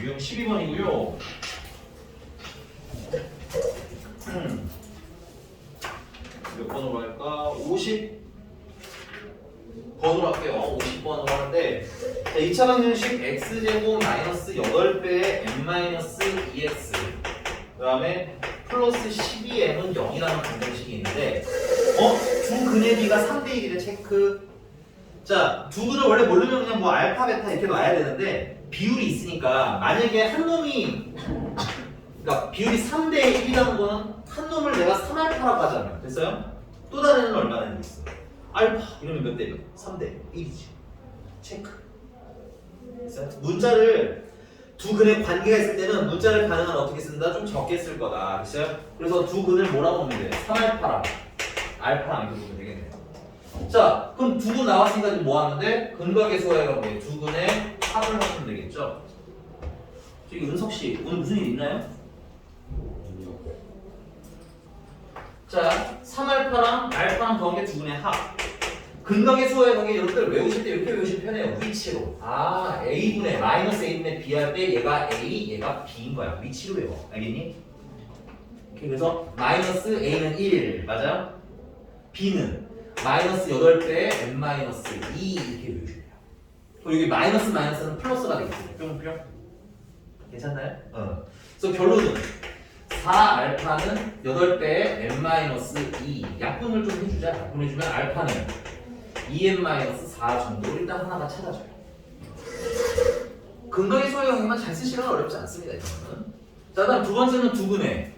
유형 12번이고요. 몇 번으로 할까? 50번으로 할게요. 50번으로 하는데, 자, 2차 방정식 x제곱 마이너스 8배의 n-2x 그 다음에 플러스 12m은 0이라는 방정식이 있는데, 두 근의 비가 3대1이래 체크. 자, 두 근을 원래 모르면 그냥 뭐 알파, 베타 이렇게 놔야 되는데, 비율이 있으니까, 만약에 한 놈이, 그러니까 비율이 3대1이라는 거는 한 놈을 내가 3알파라고 하잖아요. 됐어요? 또 다른 애는 얼마나 있어? 알파 이러면 몇 대 3대 1이지. 체크. 됐어요? 문자를 두 근의 관계가 있을 때는 문자를 가능한 어떻게 쓴다? 좀 적게 쓸 거다. 됐어요? 그래서 두 근을 뭐라고 보면 돼? 3알파랑 알파랑 이렇게 보면 되겠네요. 자, 그럼 두 근 나왔으니까 지금 뭐 하는데? 근과 계수와의 관계 두 근의 합을 하면 되겠죠? 저기 은석 씨 오늘 무슨 일 있나요? 자, 3알파랑 알파랑 더한 게 두 근의 합. 근각의 수와의 관계 여러분들 외우실 때 이렇게 외우시면 편해요. 위치로. 아, A분의 마이너스 A분의 B 할 때 얘가 A, 얘가 B인 거야. 위치로 외워. 알겠니? 이렇게 그래서 마이너스 A는 1, 맞아요? B는 마이너스 8배의 n-2 이렇게 외우시면 돼요. 그리고 여기 마이너스 마이너스는 플러스가 되겠죠. 뿅뿅. 괜찮나요? 그래서 결론은 4알파는 8배의 n-2 약분을 좀 해주자. 약분해주면 알파는 2n-4 정도를 일단 하나가 찾아줘요. 근각의 수의 관계만 잘 쓰시면 어렵지 않습니다. 이거는. 자, 다음 두 번째는 두 근의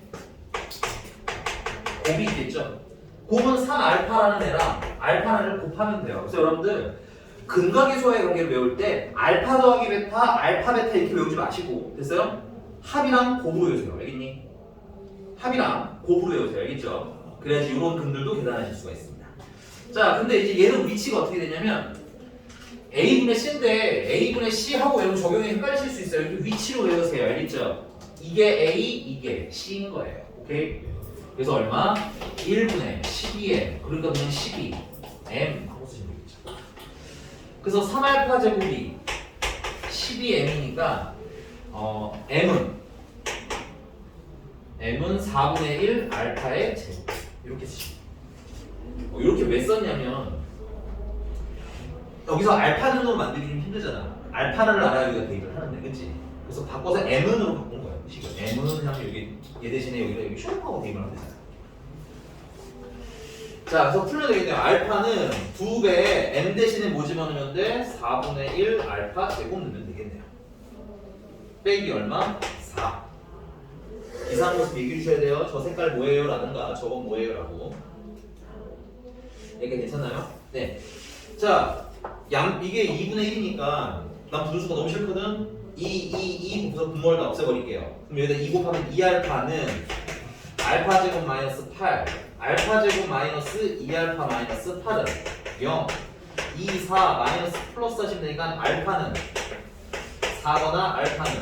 곱이 있겠죠. 곱은 3알파라는 애랑 알파라는 애를 곱하면 돼요. 그래서 여러분들 근각의 수의 관계를 외울 때 알파 더하기 베타, 알파 베타 이렇게 외우지 마시고, 됐어요? 합이랑 곱으로 외우세요. 알겠니? 합이랑 곱으로 외우세요. 알겠죠? 그래야지 이런 근들도 계산하실 수가 있습니다. 자, 근데 이제 얘는 위치가 어떻게 되냐면 A분의 C인데 A분의 C하고 외우면 적용이 헷갈리실 수 있어요. 이렇게 위치로 외우세요. 알겠죠? 이게 A, 이게 C인 거예요. 오케이? 그래서 얼마? 1분의 12m 그러니까 그냥 12m 하고 쓰시면 되겠죠. 그래서 3알파 제곱이 12m이니까 m은 4분의 1 알파의 제곱 이렇게 쓰시면 돼요. 이렇게 왜 썼냐면 여기서 알파는으로 만들기 좀 힘들잖아. 알파를 알아야 우리가 대입을 하는데, 그치? 그래서 바꿔서 m은으로 바꾼 거예요. 지금 m은 그냥 여기 얘 대신에 여기다 여기 슈퍼하고 대입을 하면 되잖아. 자, 그래서 풀면 되겠네요. 알파는 2배 m 대신에 뭐 집어넣으면 돼? 4분의 1 알파 제곱 넣으면 되겠네요. 빼기 얼마? 4. 이상한 모습 얘기해 주셔야 돼요. 저 색깔 뭐예요? 라든가 저건 뭐예요? 라고. 이게 괜찮나요? 네. 자, 이게 2분의 1이니까 난 분수가 너무 싫거든? 2 곱해서 분모를 다 없애버릴게요. 그럼 여기다 2 곱하면 2알파는 알파 제곱 마이너스 8 알파 제곱 마이너스 2알파 마이너스 8은 0 2, 4 마이너스 플러스 하시면 되니까 알파는 4거나 알파는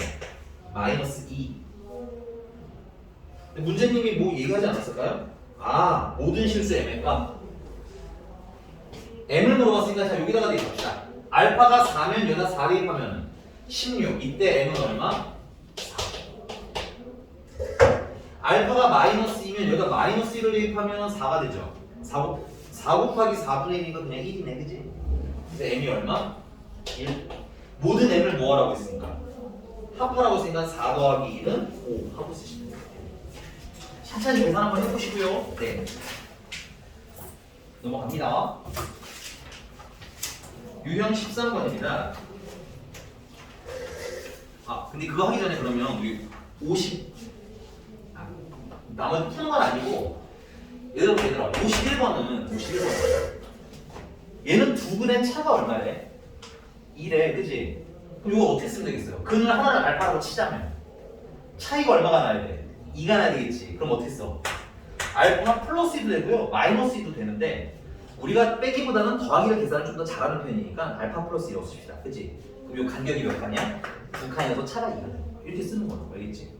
마이너스 2. 문제님이 뭐 얘기하지 않았을까요? 아, 모든 실수 m과 m을 물어봤으니까 자 여기다가 대입합시다. 알파가 4면 여기다 4 대입하면 16. 이때 m은 얼마? 4. 알파가 마이너스 2면 여기다 마이너스 1을 대입하면 4가 되죠. 4 곱하기 4분의 1이니까 그냥 1이네, 그지? 근데 m이 얼마? 1. 모든 m을 뭐 하라고 했으니까? 합하라고 했으니까 4 더하기 1은 5 하고 쓰시면 돼요. 천천히 계산 한번 해보시고요. 네. 넘어갑니다. 유형 13번입니다. 아, 근데 그거 하기 전에 그러면 우리 나머지 푸는 건 아니고 얘들아 51번은 얘는 두 근의 차가 얼마래? 2래, 그지? 그럼 이거 어떻게 쓰면 되겠어요? 근을 하나를 알파라고 치자면 차이가 얼마가 나야 돼? 2가 나야 되겠지. 그럼 어떻게 써? 알파 플러스 2도 되고요 마이너스 2도 되는데 우리가 빼기보다는 더하기를 계산을 좀 더 잘하는 편이니까 알파 플러스 2라고 씁시다. 그치? 그럼 이 간격이 몇 칸이야? 2칸이어서 차가 2가 되는 거야. 이렇게 쓰는 거야. 알겠지?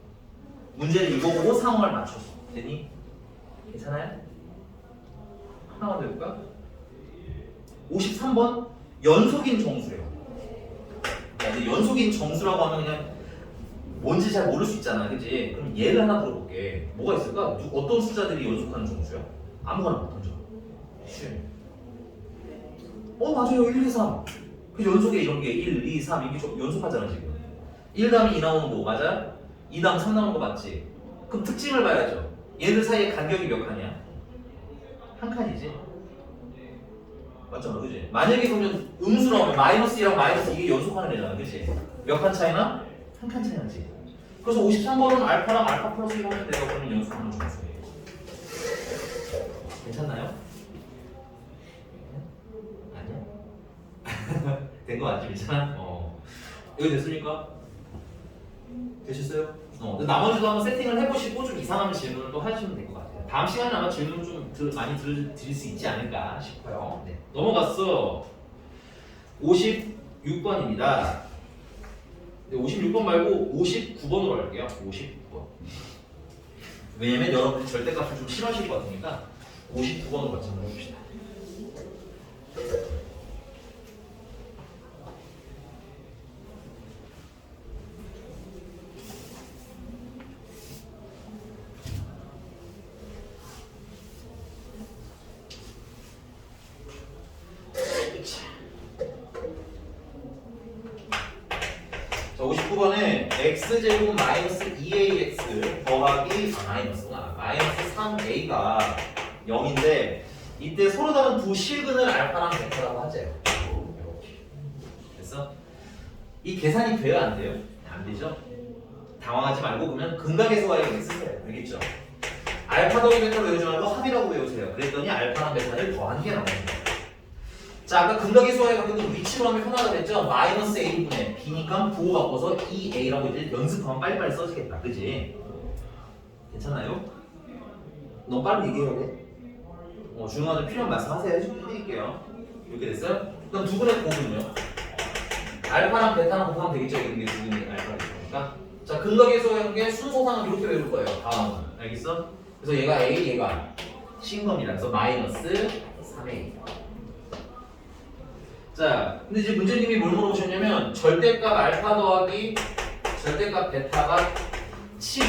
문제를 읽어보고 상황을 맞춰서. 되니? 괜찮아요? 하나만 더 해볼까? 53번 연속인 정수래요. 근데 연속인 정수라고 하면 그냥 뭔지 잘 모를 수 있잖아, 그치? 그럼 예를 하나 들어볼게. 뭐가 있을까? 어떤 숫자들이 연속하는 정수야? 아무거나 던져. 맞아요. 1, 2, 3. 그 연속에 이런 게 1, 2, 3 이게 연속하잖아 지금. 1 다음에 2 나오는 거 맞아? 2 다음 3 나오는 거 맞지? 그럼 특징을 봐야죠. 얘들 사이에 간격이 몇 칸이야? 한 칸이지. 맞잖아, 그지? 만약에 그러면 음수 나오면 마이너스 1하고 마이너스 2게 연속하는 애잖아, 그지? 몇 칸 차이나? 한 칸 차이 나지. 그래서 53번은 알파랑 알파 플러스 1 하면 돼요. 그러면 연속하는 정수예요. 괜찮나요? 아니야? 된 거 맞지, 괜찮아? 여기 됐습니까? 되셨어요? 나머지도 한번 세팅을 해보시고 좀 이상한 질문을 또 하시면 될 것 같아요. 다음 시간에 아마 질문 좀 많이 드릴 수 있지 않을까 싶어요. 네. 넘어갔어. 56번입니다. 56번 말고 59번으로 할게요. 59번. 왜냐면 여러분이 절대값을 좀 싫어하실 것 같으니까 59번으로 같이 한번 해봅시다. 자, 59번에 x제곱 마이너스 2ax 더하기 마이너스 3a가 0인데 이때 서로 다른 두 실근을 알파랑 베타라고 하죠. 이렇게. 됐어? 이 계산이 돼요, 안 돼요? 안 되죠? 당황하지 말고 그러면 근각에서 와야 쓰세요. 알겠죠? 알파 더하기 베타로 외우지 말고 합이라고 외우세요. 그랬더니 알파랑 베타를 더한 게 나옵니다. 자, 아까 근각의 수와의 관계도 위치로 하면 편하다 그랬죠? 마이너스 a분의 b니까 부호 바꿔서 2a라고 이제 연습하면 빨리빨리 써지겠다. 그지? 괜찮나요? 너무 빨리 얘기해야 돼? 중요한 필요한 말씀 하세요. 해드릴게요. 이렇게 됐어요? 그럼 두 분의 곱은요? 알파랑 베타랑 곱하면 되겠죠? 이게 두 분의 알파랑 베타니까. 자, 근각의 수와의 관계 순서상은 이렇게 외울 거예요. 다음은. 알겠어? 그래서 얘가 a, 얘가 c인 겁니다. 그래서 마이너스 3a. 자, 근데 이제 문제님이 뭘 물어보셨냐면 절대값 알파 더하기 절대값 베타가 7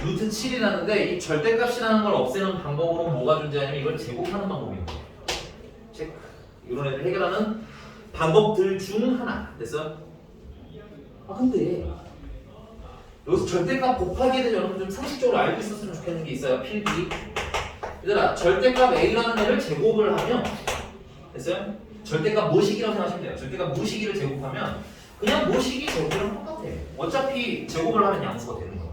루트 7이라는데 이 절대값이라는 걸 없애는 방법으로 뭐가 존재하냐면 이걸 제곱하는 방법입니다. 체크. 이런 애들 해결하는 방법들 중 하나. 됐어? 근데 여기서 절대값 곱하기에 대해서 여러분 좀 상식적으로 알고 있었으면 좋겠는 게 있어요. 필기. 얘들아, 절대값 a라는 애를 제곱을 하면 됐어요? 절대값 모시기라고 생각하시면 돼요. 절대값 모시기를 제곱하면 그냥 모시기 제곱이랑 똑같아요. 어차피 제곱을 하면 양수가 되는 거니까.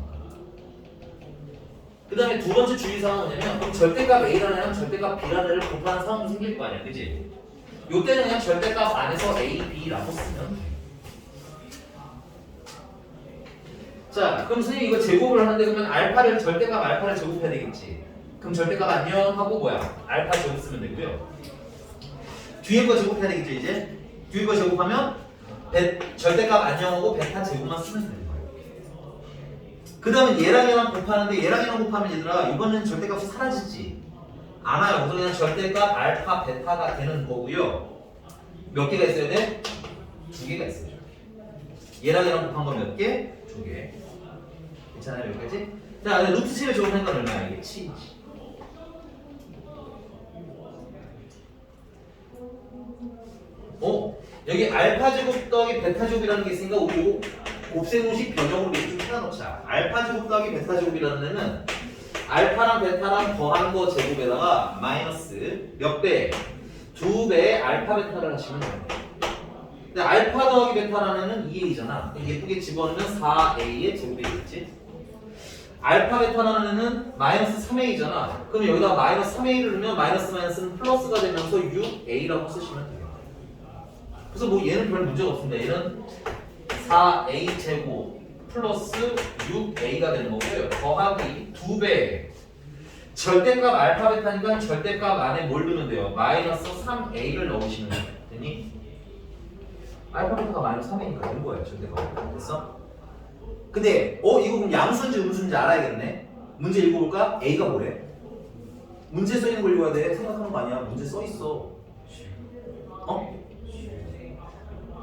그 다음에 두 번째 주의사항은 뭐냐면 그럼 절대값 A라는 애랑 절대값 B라는 애를 곱하는 상황이 생길 거 아니야. 그치? 요때는 그냥 절대값 안에서 A, B라고 쓰면 돼. 자, 그럼 선생님 이거 제곱을 하는데 그러면 절대값 알파를 제곱해야 되겠지. 그럼 절대값 안녕 하고 뭐야? 알파 제곱 쓰면 되고요. 뒤에 거 제곱해야 되겠죠 이제? 뒤에 거 제곱하면 절대값 안녕하고 베타 제곱만 쓰면 되는 거예요. 그 다음에 얘랑 곱하는데 얘랑 곱하면 얘들아 이번에는 절대값이 사라지지 않아요. 그래서 그냥 절대값 알파 베타가 되는 거고요. 몇 개가 있어야 돼? 두 개가 있어요. 얘랑 곱한 건 몇 개? 두 개. 괜찮아요 여기까지? 자, 루트 7을 제곱하는 건 얼마야? 이게 7이지. 여기 알파 제곱 더하기 베타 제곱이라는 게 있으니까 우리 곱셈공식 변형으로 이렇게 좀 찾아놓자. 알파 제곱 더하기 베타 제곱이라는 애는 알파랑 베타랑 더한 거 제곱에다가 마이너스 몇 배? 2배의 알파 베타를 하시면 됩니다. 근데 알파 더하기 베타라는 애는 2a잖아. 예쁘게 집어넣으면 4a의 제곱이 되겠지. 알파 베타라는 애는 마이너스 3a잖아. 그럼 여기다 마이너스 3a를 넣으면 마이너스는 플러스가 되면서 6a라고 쓰시면 돼요. 그래서 뭐 얘는 별 문제가 없습니다. 얘는 4a 제곱 플러스 6a가 되는 거고요. 더하기 2배. 절대값 알파 베타니까 절대값 안에 뭘 넣으면 돼요? 마이너스 3a를 넣으시면 되니? 알파 베타가 마이너스 3a니까 되는 거예요. 절대값. 됐어? 근데 이거 그럼 양수인지 음수인지 알아야겠네. 문제 읽어볼까? a가 뭐래? 문제 써있는 걸 읽어야 돼. 생각하는 거 아니야. 문제 써있어.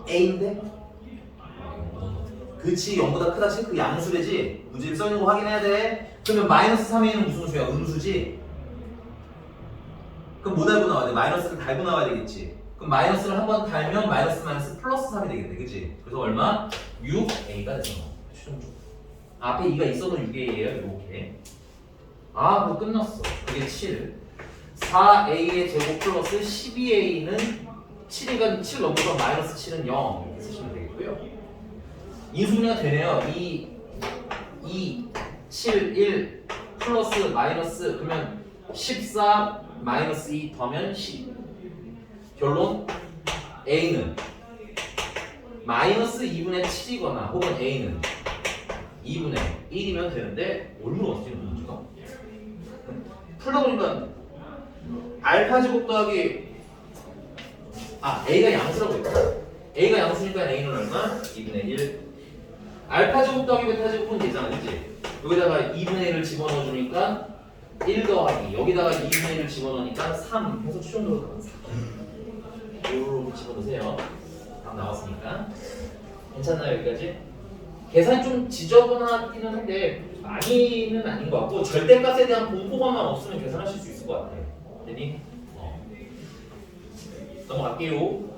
A인데? 그치 0보다 크다 체크 양수래지. 문제를 써있는 거 확인해야 돼. 그러면 마이너스 3a는 무슨 수야? 음수지? 그럼 뭐 달고 나와야 돼? 마이너스를 달고 나와야 되겠지. 그럼 마이너스를 한 번 달면 마이너스 마이너스 플러스 3이 되겠네. 그치? 그래서 얼마? 6a가 되잖아. 추정중. 앞에 2가 있어도 6a예요. 이렇게. 아, 그거 끝났어. 그게 7. 4a의 제곱 플러스 12a는 7이니까 7 넘어서 마이너스 7은 0 이렇게 쓰시면 되겠고요. 인수분해가 되네요. 2, 7, 1 플러스 마이너스 그러면 14 마이너스 2 더하면 10. 결론 a는 마이너스 2분의 7이거나 혹은 a는 2분의 1이면 되는데 뭘 물어봤지 문제가? 풀어보니까 알파 제곱 더하기 a가 양수라고 했다. a가 양수니까 a는 얼마? 2분의 1. 알파 제곱 더하기 베타 제곱은 되잖아, 그치? 여기다가 2분의 1을 집어넣어 주니까 1 더하기 여기다가 2분의 1을 집어넣으니까 3 해서 추정적으로 가면 4. 요로 집어넣으세요. 답 나왔으니까. 괜찮나요, 여기까지? 계산이 좀 지저분하기는 한데 많이는 아닌 것 같고 절대값에 대한 공포감만 없으면 계산하실 수 있을 것 같아요. 되니? 넘어갈게요.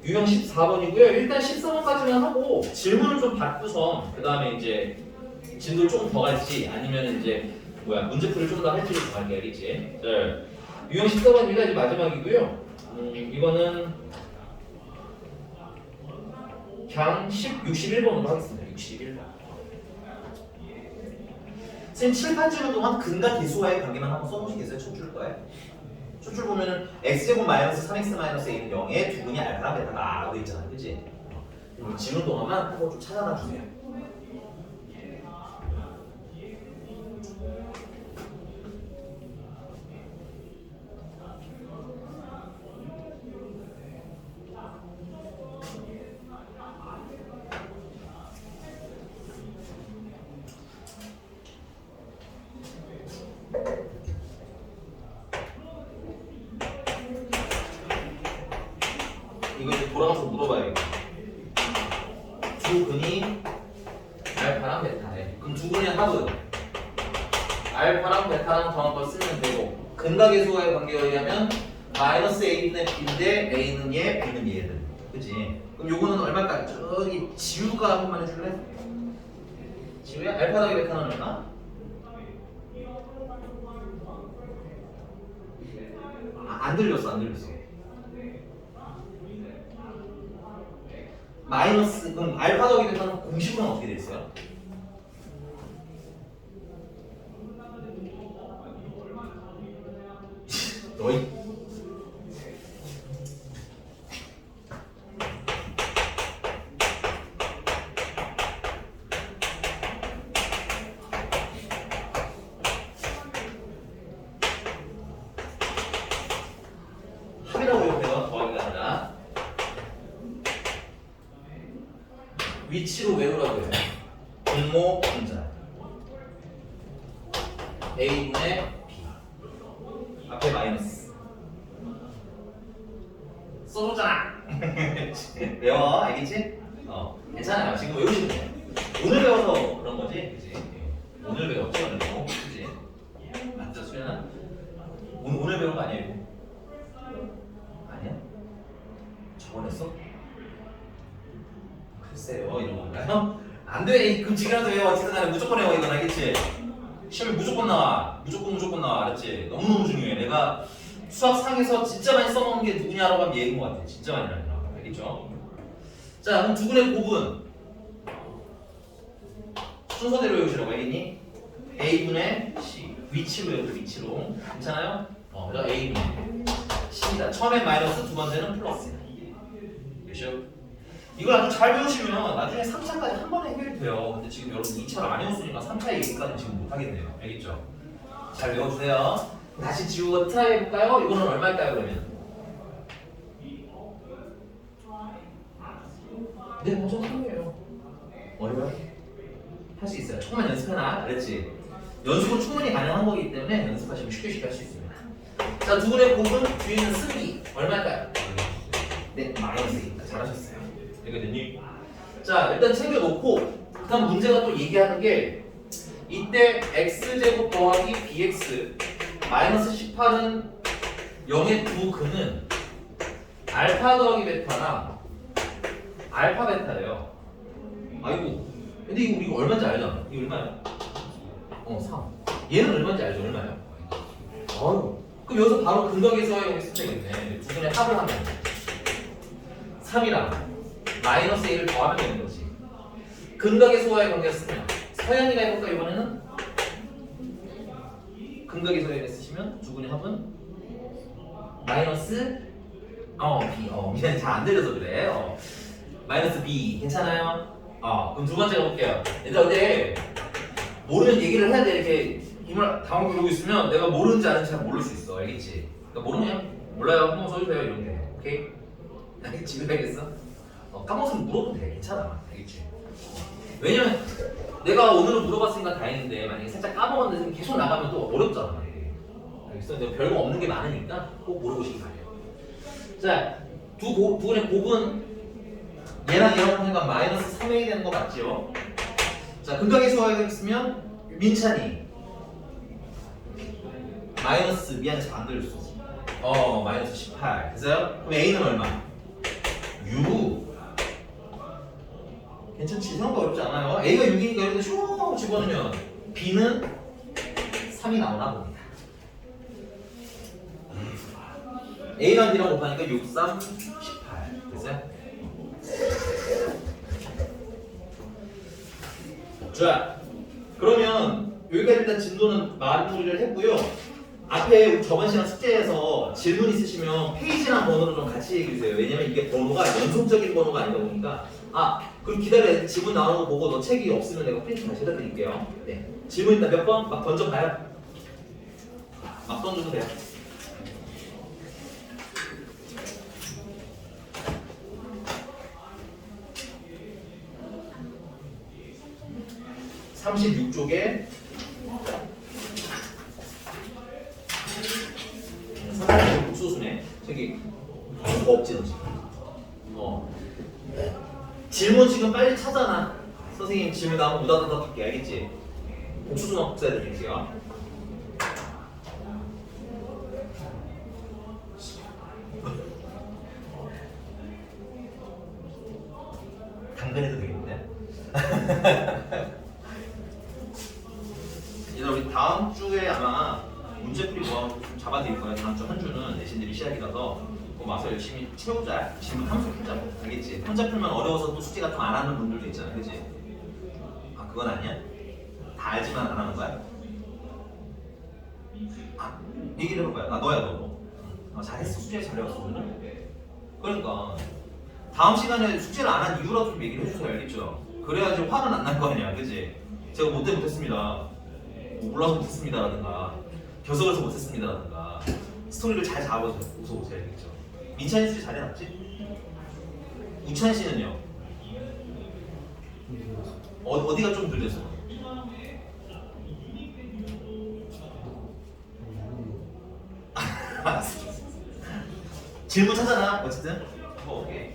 유형 14번이고요. 일단 14번까지만 하고 질문을 좀 받고서 그 다음에 이제 진도를 조금 더 갈지 아니면 이제 문제풀이를 좀 더 할지를 정할게 알겠지? 네. 유형 14번입니다. 이제 마지막이고요. 이거는 그냥 61번으로 하겠습니다. 61번. 선생님 7, 8주일 동안 근과 계수와의 관계만 한번 써보시겠어요? 첫 줄 거에? 첫 줄 보면은 x제곱 마이너스 3x 마이너스 a는 0에 두분이 알파랑 베타가 라고 있잖아, 그치? 지금 동안만 한번 좀 찾아놔 주세요. 이거 이제 돌아가서 물어봐야겠다. 두 근이 알파랑 베타래. 그럼 두 근의 합은 알파랑 베타랑 더한 걸 쓰면 되고 근과 계수와의 관계에 의하면 마이너스 a분의 b인데 a는 얘, b는 얘는 그치? 그럼 요거는 얼마일까? 저기 지우가 한 번만 해줄래? 지우야? 알파 더하기 베타는 얼마? 안 들렸어. 마이너스 그럼 알파 더하기 베타는 공식으로는 어떻게 돼 있어요? 너희 합이라고 외우면 더하기가 아니라 위치로 외우라고 해요. 분모 분자 a분의 b 앞에 마이너스 써줬잖아. 외워 알겠지? 괜찮아요. 지금 외우시면 돼요. 오늘 배워서 그런 거지, 그지? 오늘 배웠지, 오늘 배워, 그지? 맞죠, 수연아? 오늘 배운 거 아니야, 이거? 아니야? 저번 했어? 글쎄요, 이런 건가요? 안 돼. 그럼 지금이라도 외워. 어쨌든 간에 무조건 외워. 이건 알겠지? 시험에 무조건 나와. 무조건 나와. 알았지? 너무너무 중요해. 내가 수학상에서 진짜 많이 써먹는 게 누구냐라고 하면 얘인 것 같아. 진짜 많이 나와. 알겠죠? 자, 그럼 두 분의 곱은 순서대로 외우시라고. 알겠니? a분의 c. 위치로 외우죠. 위치로. 괜찮아요? 그래서 a분의 c입니다. 처음엔 마이너스, 두 번째는 플러스야. 그렇죠? 이걸 아주 잘 배우시면 나중에 3차까지 한 번에 해결이 돼요. 근데 지금 여러분 2차를 안 해왔으니까 3차 얘기까지 지금 못 하겠네요. 알겠죠? 잘 외워주세요. 다시 지우고 트라이 해볼까요? 이거는 얼마일까요, 그러면? 네, 먼저 3이에요. 얼마요? 할 수 있어요. 조금만 연습해놔. 그랬지? 연습은 충분히 가능한 거기 때문에 연습하시면 쉽게 할 수 있습니다. 자, 두 분의 곱은 뒤에 있는 승기 얼마일까요? 네, 마이너스 2입니다. 잘하셨어요. 되거든요. 자, 일단 챙겨놓고 그다음 문제가 또 얘기하는 게 이때 x제곱 더하기 bx 마이너스 18은 0의 두 근은 알파 더하기 베타나 알파 베타예요. 아이고, 근데 이거 우리가 얼마인지 알잖아. 이거 얼마야? 3. 얘는 얼마인지 알죠? 얼마야? 그럼 여기서 바로 근각의 수학이 쓰면 되겠네. 두 분의 합을 하면 3이랑 마이너스 1을 더하면 되는 거지. 근각의 수학의 관계가 쓰면 서현이가 해볼까 이번에는? 근각의 수학에 쓰시면 두 분의 합은 마이너스 B. 미안해, 잘 안 들려서 그래. 마이너스 B 괜찮아요? 그럼 두 번째 가볼게요. 얘들아, 근데 모르는 얘기를 해야 돼. 이렇게 힘을 당하고 이러고 있으면 내가 모르는지 아는지 잘 모를 수 있어. 알겠지? 그러니까 모르면 몰라요. 한번 써주세요. 이러면 돼. 오케이? 알겠지? 왜 알겠어? 까먹으면 물어보면 돼. 괜찮아. 알겠지? 왜냐면 내가 오늘은 물어봤으니까 다행인데 만약에 살짝 까먹었는데 계속 나가면 또 어렵잖아. 알겠어? 내가 별거 없는 게 많으니까 꼭 물어보시기 바래요. 자, 두 분의 곱은 얘랑 얘랑 보니까 마이너스 3a 되는 거 맞죠? 자, 근각의 수학에 있으면 민찬이 마이너스, 미안해 잘 안 들렸어. 마이너스 18 됐어요? 그럼 a는 얼마? 6. 괜찮지? 생각보다 어렵지 않아요. a가 6이니까 여기다 슉 집어넣으면 b는 3이 나오나 봅니다. a랑 b랑 곱하니까 6, 3, 18 됐어요? 자, 그러면 여기까지 일단 진도는 마무리를 했고요. 앞에 저번 시간 숙제에서 질문 있으시면 페이지랑 번호를 좀 같이 얘기해 주세요. 왜냐면 이게 번호가 연속적인 번호가 아니다 보니까. 그럼 기다려. 질문 나오는 거 보고 너 책이 없으면 내가 프린트 다시 해드릴게요. 네. 질문 일단 몇 번? 막 던져봐요. 막 던져도 돼요. (36쪽에) 36 복수수네. 저기 뭐 없지 너 지금. 질문 지금 빨리 찾아놔. 선생님 질문 나오면 우다다다 할게. 알겠지? 복수수만 복사해드릴게요. 당근해도 되겠네. 얘들아, 우리 다음 주에 아마 문제풀이 모아서 좀 잡아드릴 거야. 다음 주 한 주는 내신들이 시작이라서 그거 와서 열심히 채우자. 질문 함수풀자고. 알겠지? 혼자 풀면 어려워서 또 숙제가 좀 안 하는 분들도 있잖아. 그치? 그건 아니야? 다 알지만 안 하는 거야? 얘기를 해볼까요? 너야 너. 잘했어. 숙제 잘해왔어 오늘. 그러니까 다음 시간에 숙제를 안 한 이유라도 좀 얘기를 해주세요. 알겠죠? 그래야지 화는 안 날 거 아니야. 그치? 제가 못했습니다. 몰라서 못했습니다라든가 겨석을 못했습니다라든가 스토리를 잘 잡아서 웃어보세요. 알겠죠? 민찬이 숙제 잘해놨지? 우찬 씨는요? 어디가 좀 늘렸어? 질문 찾아놔. 어쨌든 오케이.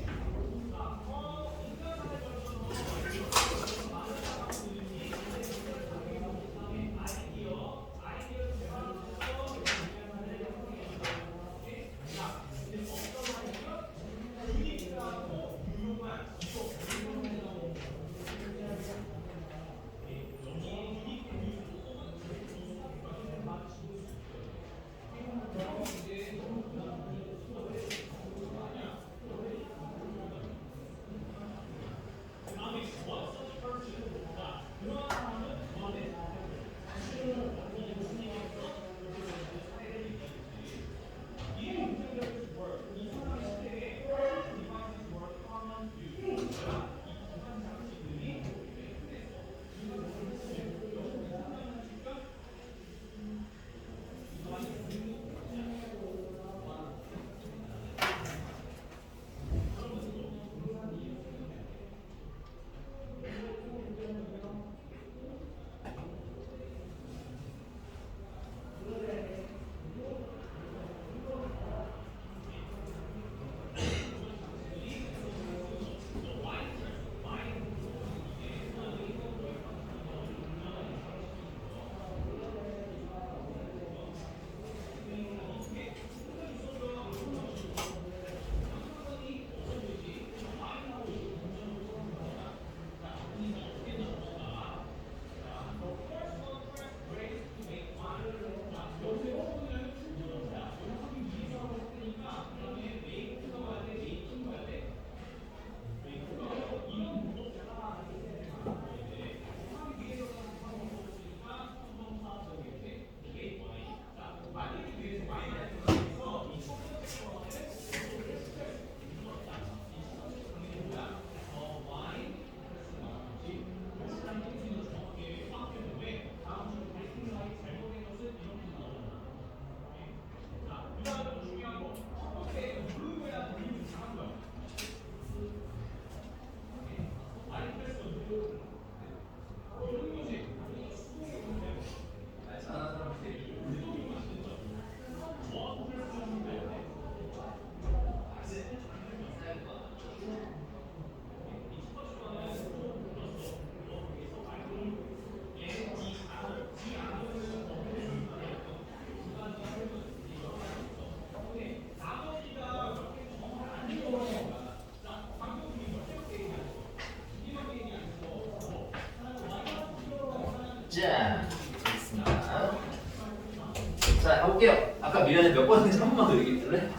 자, 가볼게요. 아까 미련에 몇 번인지 한 번만 더 얘기해 줄래?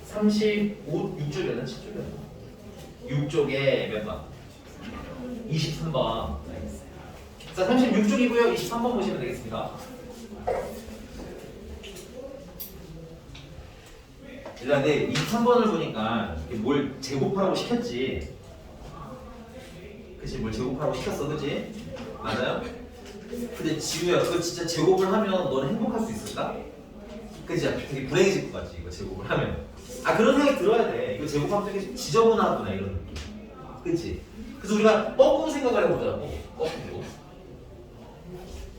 35, 6쪽이었나? 7쪽이었나? 6쪽에 몇 번? 23번. 알겠어요. 자, 36쪽이고요. 23번 보시면 되겠습니다. 일단 근데 23번을 보니까 뭘 제곱하라고 시켰지. 그치? 뭘 제곱하라고 시켰어, 그치? 맞아요? 근데 지우야, 그거 진짜 제곱을 하면 너는 행복할 수 있을까? 그치? 되게 불행해질 것 같지, 이거 제곱을 하면. 아, 그런 생각이 들어야 돼. 이거 제곱하면 되게 지저분하구나, 이런 느낌. 그치? 그래서 우리가 거꾸로 생각을 해보자고. 거꾸로.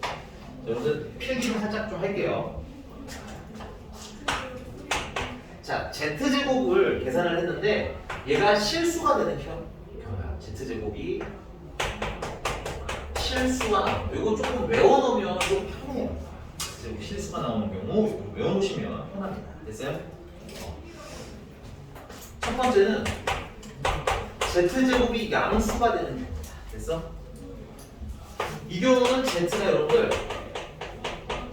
자, 여러분들 필기를 살짝 좀 할게요. 자, z제곱을 계산을 했는데 얘가 실수가 되는 경우야. z제곱이 실수가 나오는 이거 조금 외워놓으면 좀 편해요. z제곱 실수가 나오는 경우 외워놓으시면 편합니다. 됐어요? 첫 번째는 z제곱이 양수가 되는 경우다. 됐어? 이 경우는 z가 여러분들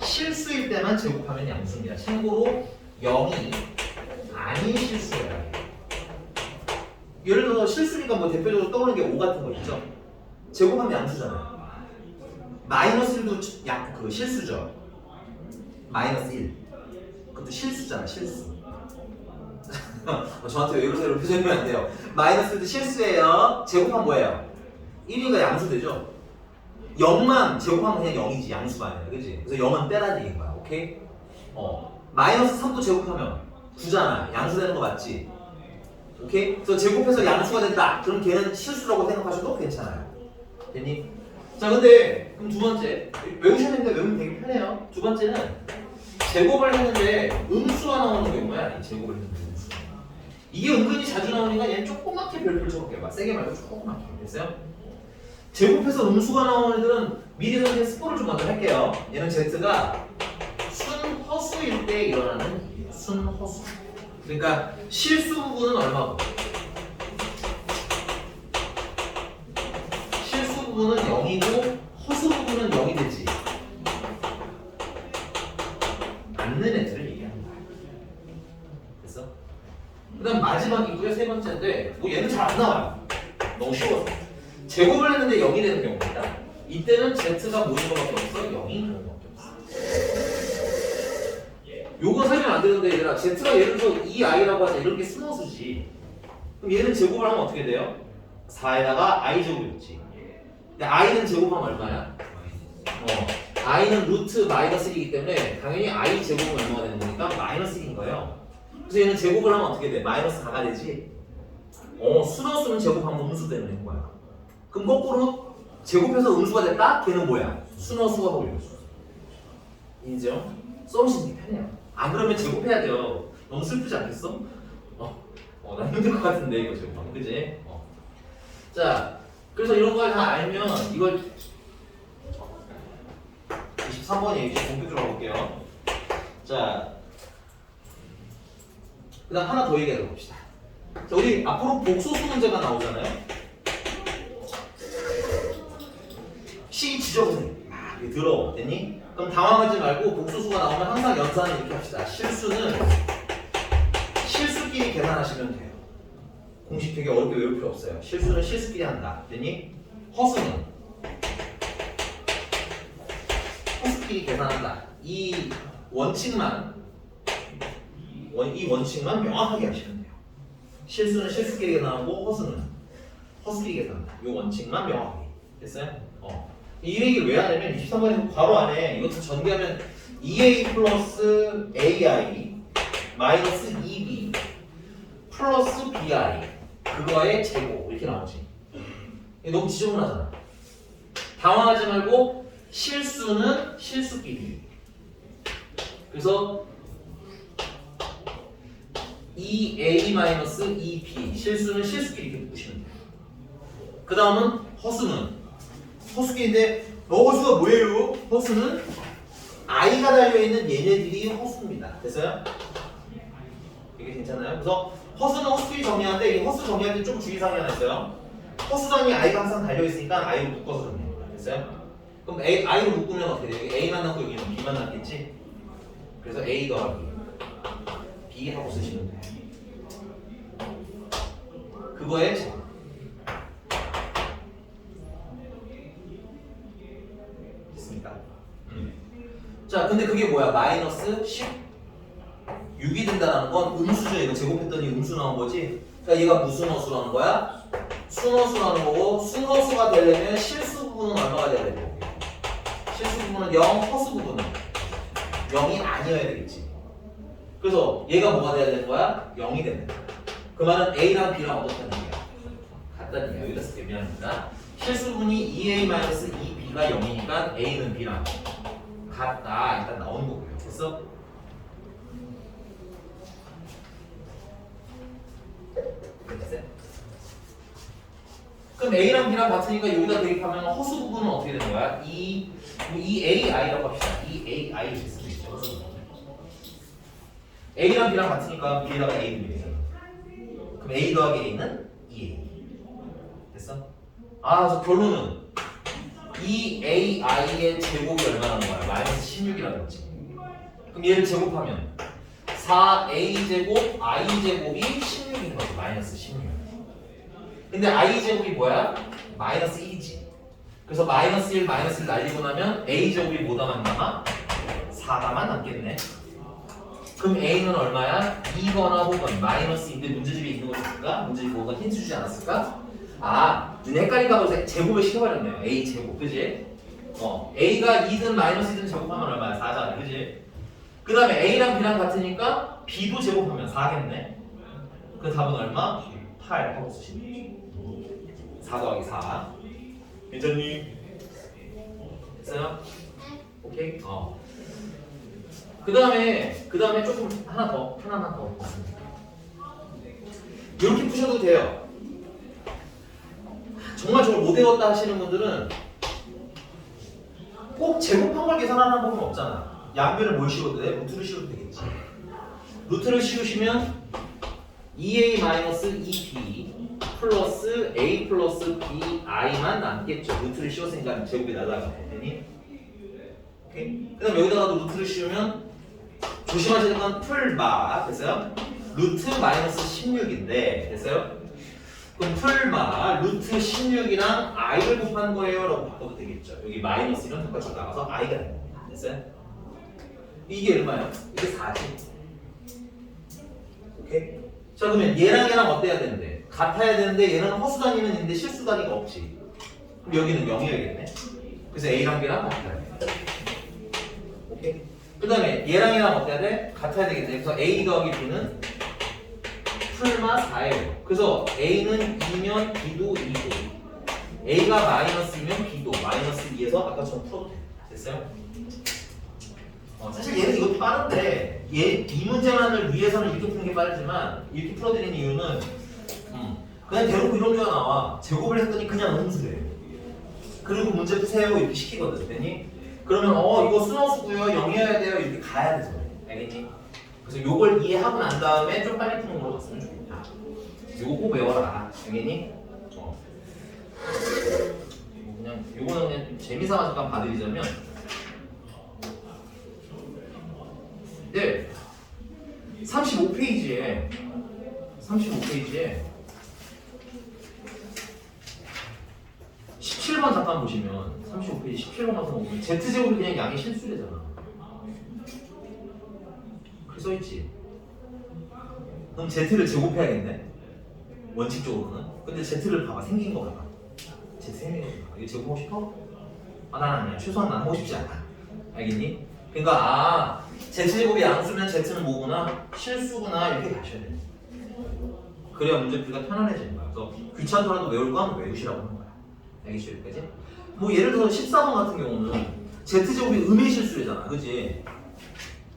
실수일 때만 제곱하면 양수입니다. 참고로 0이 아닌 실수예요. 예를 들어 실수니까 뭐 대표적으로 떠오르는 게 5 같은 거 있죠? 제곱하면 양수잖아요. 마이너스 1도 그 실수죠. 마이너스 1. 그것도 실수잖아, 실수. 저한테 왜 이러세요? 표정이면 안 돼요. 마이너스 1도 실수예요. 제곱하면 뭐예요? 1이가 양수 되죠? 0만 제곱하면 그냥 0이지, 양수가 아니라, 그치? 그래서 0은 빼라는 얘기인 거야, 오케이? 마이너스 3도 제곱하면 9잖아. 양수 되는 거 맞지? 오케이? 그래서 제곱해서 양수가 된다. 그럼 걔는 실수라고 생각하셔도 괜찮아요. 됐니? 자, 근데 그럼 두 번째 외우셨는데 외우면 되게 편해요. 두 번째는 제곱을 했는데 음수가 나오는 경우야. 이 제곱을 했는데 음수. 이게 은근히 자주 나오니까 얘는 조그맣게 별표를 쳐볼게요. 막 세게 말고 조그맣게. 됐어요? 제곱해서 음수가 나오는 애들은 미리 선생님 스포를 좀 먼저 할게요. 얘는 z가 순허수일 때 일어나는 일이에요. 순허수. 그러니까 실수 부분은 얼마고? 실수 부분은 0이고 허수 부분은 0이 되지 않는 애들을 얘기하는 거야. 됐어? 그 다음 마지막이고요. 세 번째인데 뭐 얘는 잘 안 나와요. 너무 쉬워서. 제곱을 했는데 0이 되는 경우입니다. 이때는 z가 뭐인 것밖에 없어? 0인 경우밖에 없어. 요거 설명 안 되는데 얘들아, z가 예를 들어서 2i라고 하자. 이런 게 순허수지. 그럼 얘는 제곱을 하면 어떻게 돼요? 4에다가 i제곱이었지. 근데 i는 제곱하면 얼마야? i는 루트 마이너스 1이기 때문에 당연히 i 제곱은 얼마가 되는 거니까 마이너스 1인 거예요. 그래서 얘는 제곱을 하면 어떻게 돼? 마이너스 4가 되지? 순허수는 제곱하면 음수 되는 거야. 그럼 거꾸로 제곱해서 음수가 됐다? 걔는 뭐야? 순허수가 하고 요수. 인정? 써보시는 게 편해요. 안 그러면 제곱해야 돼요. 너무 슬프지 않겠어? 난 힘들 것 같은데 이거 제곱하면, 그지? 자, 그래서 이런 걸 다 알면 이걸 23번에 이제 본격적으로 가볼게요. 자, 그 다음 하나 더 얘기해 봅시다. 자, 우리 앞으로 복소수 문제가 나오잖아요. 시 지저분해. 더러워. 됐니? 그럼 당황하지 말고 복소수가 나오면 항상 연산을 이렇게 합시다. 실수는 실수끼리 계산하시면 돼요. 공식 되게 어렵게 외울 필요 없어요. 실수는 실수끼리 한다. 됐니? 허수는 허수끼리 계산한다. 이 원칙만 명확하게 하시면 돼요. 실수는 실수끼리 계산하고 허수는 허수끼리 계산한다. 이 원칙만 명확하게. 됐어요? 이 얘기를 왜 하냐면 23번에 괄호 안에 이것도 전개하면 2a 플러스 ai 마이너스 2b 플러스 bi 그거의 제곱 이렇게 나오지. 이게 너무 지저분하잖아. 당황하지 말고 실수는 실수끼리. 그래서 2a 마이너스 2b 실수는 실수끼리 이렇게 보시면 돼요. 그 다음은 허수는 허수끼리인데 허수가 뭐예요? 허수는 i가 달려있는 얘네들이 허수입니다. 됐어요? 이게 괜찮아요? 그래서 허수는 허수끼리 정리하는데 이 허수 정리할 때 좀 주의사항이 하나 있어요. 허수단위 i가 항상 달려있으니까 i로 묶어서 정리합니다. 됐어요? 그럼 I로 묶으면 어떻게 돼? 여기 A만 남고 여기는 B만 남겠지? 그래서 A 더하기 B 하고 쓰시면 돼요. 그거에 제곱. 됐습니까? 자, 근데 그게 뭐야? 마이너스 16이 된다는 건 음수죠. 이거 제곱했더니 음수 나온 거지? 그러니까 얘가 무슨 허수라는 거야? 순허수라는 거고, 순허수가 되려면 실수 부분은 얼마가 돼야 되고, 실수 부분은 0, 허수 부분은 0이 아니어야 되겠지. 그래서 얘가 뭐가 돼야 되는 거야? 0이 되는 거야. 그 말은 A랑 B랑 어떻다는 얘기야? 같다는 얘기야. 여기다 쓸게 미안합니다. 실수 부분이 2A-2B가 0이니까 A는 B랑 같다. 일단 나오는 거고요. 됐어? 됐어? 그럼 A랑 B랑 같으니까 여기다 대입하면 허수 부분은 어떻게 되는 거야? 이 AI라고 합시다. 이 AI 될 수도 있죠. 허수 부분. A랑 B랑 같으니까 B에다가 A를 되잖아. 그럼 A 더하기 A는 2A. 됐어? 아, 그래서 결론은 이 AI의 제곱이 얼마라는 거야? 마이너스 16이라는 거지. 그럼 얘를 제곱하면 4A 제곱 I 제곱이 16인 거지. 마이너스 16. 근데 I 제곱이 뭐야? 마이너스 1이지. 그래서 마이너스 1 날리고 나면 A 제곱이 뭐다만 남아? 4다만 남겠네. 그럼 A는 얼마야? 2거나 혹은 마이너스 2인데 문제집에 있는 거였을까? 문제집이 뭔가 힌트 주지 않았을까? 아, 눈 헷갈릴까 봐서 제곱을 시켜버렸네요. A 제곱, 그지? A가 2든 마이너스 2든 제곱하면 얼마야? 4잖아, 그지? 그 다음에 A랑 B랑 같으니까 B도 제곱하면 4겠네. 그 답은 얼마? 8 하고 쓰시면 되죠. 4 더하기 4. 괜찮니? 됐어요? 오케이? 그 다음에 조금 하나만 더. 이렇게 푸셔도 돼요. 정말 저걸 못 외웠다 하시는 분들은 꼭 제곱한 걸 계산하는 법은 없잖아. 양변을 뭘 씌워도 돼? 루트를 씌워도 되겠지. 루트를 씌우시면 2a-2b 플러스 a 플러스 b i만 남겠죠. 루트를 씌웠으니까 제곱이 날아가고 되니? 오케이? 그 다음 여기다가도 루트를 씌우면 조심하셔야 되는 건 풀마. 됐어요? 루트 마이너스 16인데 됐어요? 그럼 풀마 루트 16이랑 i를 곱한 거예요 라고 바꿔도 되겠죠. 여기 마이너스 이런 똑같이 나가서 i가 되는 겁니다. 됐어요? 이게 얼마예요? 이게 4지. 오케이? 자, 그러면 얘랑 어때야 되는데? 같아야 되는데 얘는 허수 단위는 있는데 실수 단위가 없지. 그럼 여기는 0이어야겠네. 그래서 A랑 B랑 같아야 돼. 오케이? 그 다음에 얘랑 어때야 돼? 같아야 되겠네. 그래서 A 더하기 B는 풀마 4예요. 그래서 A는 2면 B도 2고 A가 마이너스 2면 B도 마이너스 2에서 아까처럼 풀어도 돼. 됐어요? 사실 얘는 이것도 빠른데 이 문제만을 위해서는 이렇게 푸는 게 빠르지만 이렇게 풀어드리는 이유는 그냥 대놓고 이런 류가 나와. 제곱을 했더니 그냥 음수래. 그리고 문제 푸세요 이렇게 시키거든. 됐니? 그러면 이거 순허수고요 0이어야 돼요 이렇게 가야 돼서 그래. 알겠니? 그래서 요걸 이해하고 난 다음에 좀 빨리 푸는 걸로 갔으면 좋겠다. 요거 꼭 외워라. 알겠니? 그냥 요거는 그냥 재미삼아 잠깐 봐드리자면 네 35페이지에 17번 잠깐 보시면 35페이지 17번 같은 거 보면 Z제곱이 그냥 양의 실수래잖아. 그렇게 써있지. 그럼 Z를 제곱해야겠네 원칙적으로는. 근데 Z를 봐봐 생긴 거 봐봐. Z 생긴 거 봐봐. 이거 제곱하고 싶어? 난 아니야. 최소한 난 하고 싶지 않아. 알겠니? 그러니까 Z제곱이 양수면 Z는 뭐구나? 실수구나 이렇게 가셔야 돼. 그래야 문제풀이가 편안해지는 거야. 그래서 귀찮더라도 외울 건 외우시라고 하는 거야. 알겠죠? 여기까지? 뭐 예를 들어서 14번 같은 경우는 Z제곱이 음의 실수래잖아. 그치?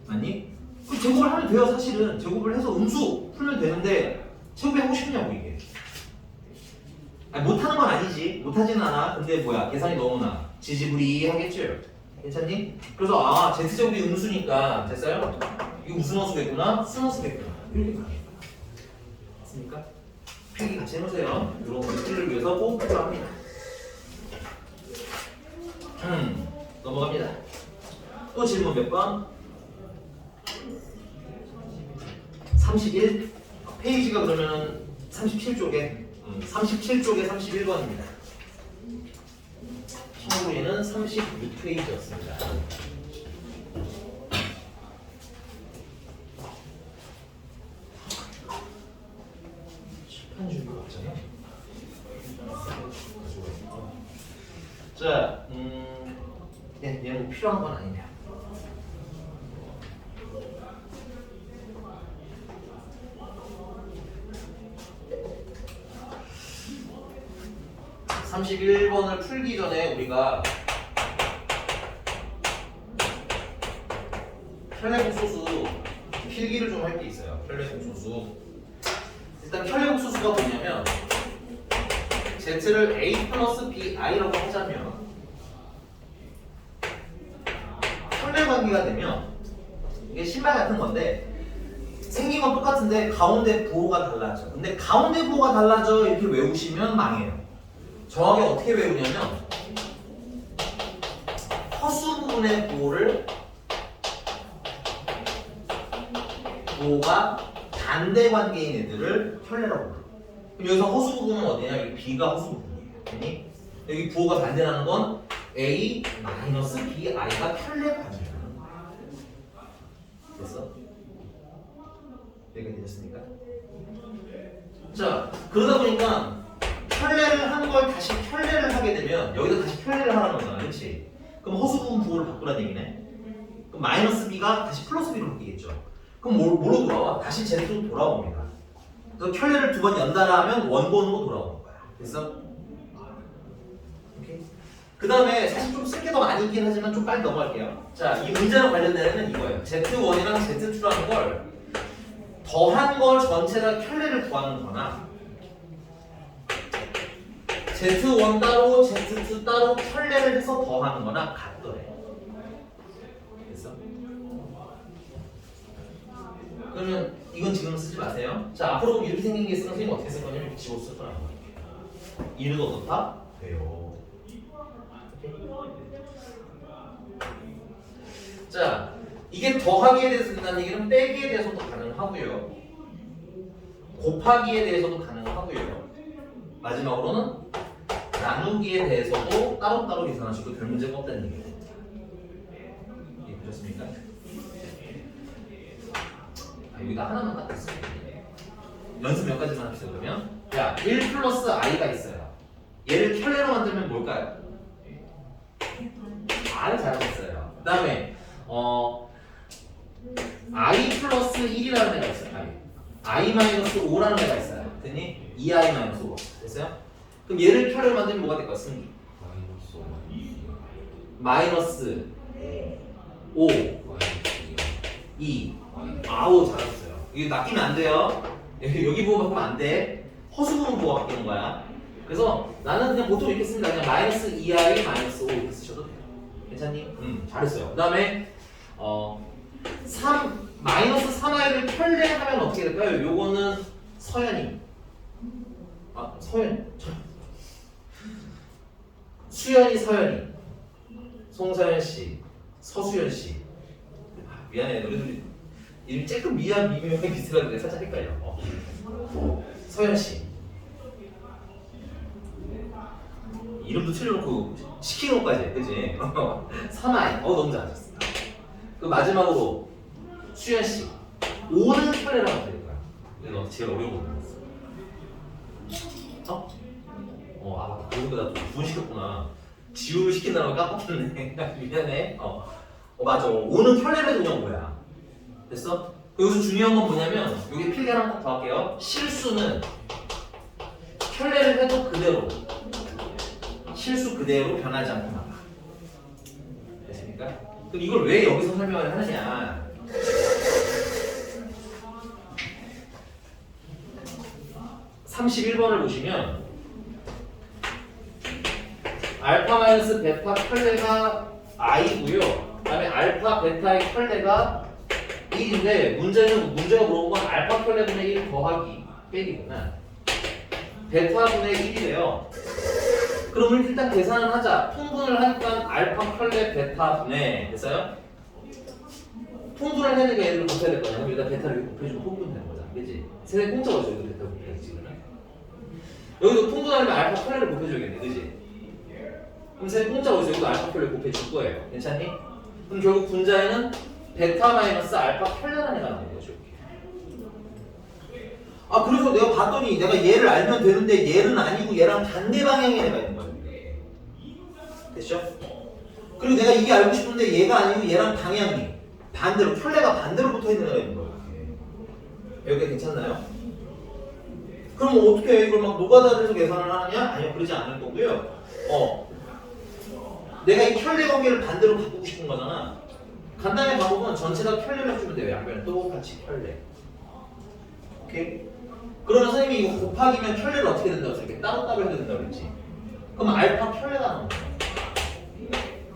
맞니? 그 제곱을 하면 돼요. 사실은 제곱을 해서 음수 풀면 되는데 제곱이 하고 싶냐고 이게. 못하는 건 아니지. 못하지는 않아. 근데 뭐야 계산이 너무나 지지부리하겠죠. 괜찮니? 그래서 Z제곱이 음수니까 됐어요? 이거 무슨 허수겠구나? 순허수겠구나. 이렇게 가는 거야. 맞습니까? 필기 같이 해놓으세요. 이런 문제를 위해서 꼭 필요합니다. 넘어갑니다. 또 질문 몇 번? 31 페이지가 그러면 37쪽에 37쪽에 31번입니다. 참고로 얘는 36페이지였습니다. 칠판 준비가 없잖아. 자, 네, 얘는 뭐 필요한 건 아니네요. (31번을) 풀기 전에 우리가 편례복소수 필기를 좀 할 게 있어요. 편례복소수. 일단 편례복소수가 뭐냐면 z를 a 플러스 bi라고 하자면 편례관계가 되면 이게 신발 같은 건데 생긴 건 똑같은데 가운데 부호가 달라져. 근데 가운데 부호가 달라져 이렇게 외우시면 망해요. 정확히 어떻게 외우냐면 허수 부분의 부호가 반대 관계인 애들을 편례라고 불러. 그럼 여기서 허수 부분은 어디냐? 여기 b가 허수 부분이에요. 여기 부호가 반대라는 건 a 마이너스 bi가 편례 관계야. 됐어? 여기가 되셨습니까? 자, 그러다 보니까 편례를 한 걸 다시 편례를 하게 되면 여기다 다시 편례를 하라는 거잖아, 그렇지? 그럼 허수 부분 부호를 바꾸라는 얘기네. 그럼 마이너스 b가 다시 플러스 b로 바뀌겠죠. 그럼 뭐로 돌아와? 다시 z로 돌아옵니다. 그래서 편례를 두 번 연달아 하면 원본으로 돌아오는 거야. 됐어? 오케이. 그 다음에 사실 좀 쓸 게 더 많이 있긴 하지만 좀 빨리 넘어갈게요. 자, 이 문제랑 관련된 애는 이거예요. Z1이랑 Z2라는 걸 더한 걸 전체 다 편례를 구하는 거나 Z1 따로 Z2 따로 편례를 해서 더하는 거나 같더래. 됐어? 그러면 이건 지금 쓰지 마세요. 자, 앞으로 이렇게 생긴 게 있으면 선생님 어떻게 쓸 거냐면 이렇게 집어쓸 거라는 거예요. 이는 어떻다? 돼요. 자, 이게 더하기에 대해서 된다는 얘기는 빼기에 대해서도 가능하고요. 곱하기에 대해서도 가능하고요. 마지막으로는 나누기에 대해서도 따로따로 계산하시고 별 문제가 없다는 얘기예요. 이해되셨습니까? 여기다 하나만 딱 했어요. 연습 몇 가지만 합시다. 그러면 자, 1 플러스 i가 있어요. 얘를 편례로 만들면 뭘까요? r을 잘하셨어요. 그 다음에 i 플러스 1이라는 애가 있어요. i 마이너스 5라는 애가 있어요. 됐니? 2i 마이너스 5 됐어요? 그럼 얘를 편례로 만들면 뭐가 될까요? 승기 마이너스 5 2 아우 잘하셨어요. 이게 낚이면 안 돼요. 여기 부분 바꾸면 안 돼. 허수 부분 부호가 바뀌는 거야. 그래서 나는 그냥 보통 이렇게 씁니다. 그냥 마이너스 2i 마이너스 5 이렇게 쓰셔도 돼요. 괜찮니? 잘했어요. 그 다음에 마이너스 3i를 편례하면 어떻게 될까요? 요거는 서연이 수연이 서연이 송서연씨 서수연씨 미안해 너희들이 이름 조금 미묘하게 비슷한데 살짝 헷갈려. 서연씨 이름도 틀려놓고 시키는 것까지 그치? 3i 너무 잘하셨어. 그 마지막으로 수연씨 5는 편례라고 하면 될 거야. 너 제일 어려운 거 몰랐어. 맞다. 그리고 나 구분시켰구나. 지우를 시킨다는 걸 깜빡했네. 미안해. 맞아. 5는 편례를 그냥 뭐야. 됐어? 여기서 중요한 건 뭐냐면 여기 필기 하나 딱 더 할게요. 실수는 편례를 해도 그대로 실수 그대로 변하지 않고 나가. 됐습니까? 그럼 이걸 왜 여기서 설명을 하느냐? (31번을) 보시면 알파 마이너스 베타 편례가 i고요. 그다음에 알파 베타의 편례가 1인데 문제가 물어본 건 알파 편례분의 1 더하기 빼기구나. 베타분의 1이래요. 그러면 일단 계산을 하자. 통분을 하니까 알파 켤레 베타 분의 됐어요? 통분을 해는 게 얘를 곱해야 될 거냐? 그럼 여기다 베타를 곱해주면 통분 되는 거잖아. 그치? 세대 공짜가 죠 여기도 베타 곱해야지 지금. 여기도 통분하려면 알파 켤레를 곱해줘야겠네. 그치? 그럼 세대 공짜가 죠 여기도 알파 켤레 곱해줄 거예요. 괜찮니? 그럼 결국 분자에는 베타 마이너스 알파 켤레라는 애가 나오는 거죠. 아 그래서 내가 봤더니 내가 얘를 알면 되는데 얘는 아니고 얘랑 반대 방향의 애가 있는 거야. 됐죠? 그리고 내가 이게 알고 싶은데 얘가 아니고 얘랑 방향이 반대로 켤레가 반대로 붙어 있는 애가 있는 거야. 여기가 괜찮나요? 그럼 어떻게 해? 이걸 막 노가다를 해서 계산을 하느냐? 아니요 그러지 않을 거고요. 내가 이 켤레 관계를 반대로 바꾸고 싶은 거잖아. 간단히 방법은 전체 다 켤레를 해주면 돼요. 양변에 똑같이 켤레. 오케이? 그러면 선생님이 이거 곱하기면 켤레를 어떻게 된다고 했어? 이렇게 따로따로 해야 된다고 그랬지? 그럼 알파 켤레가 나오는 거야.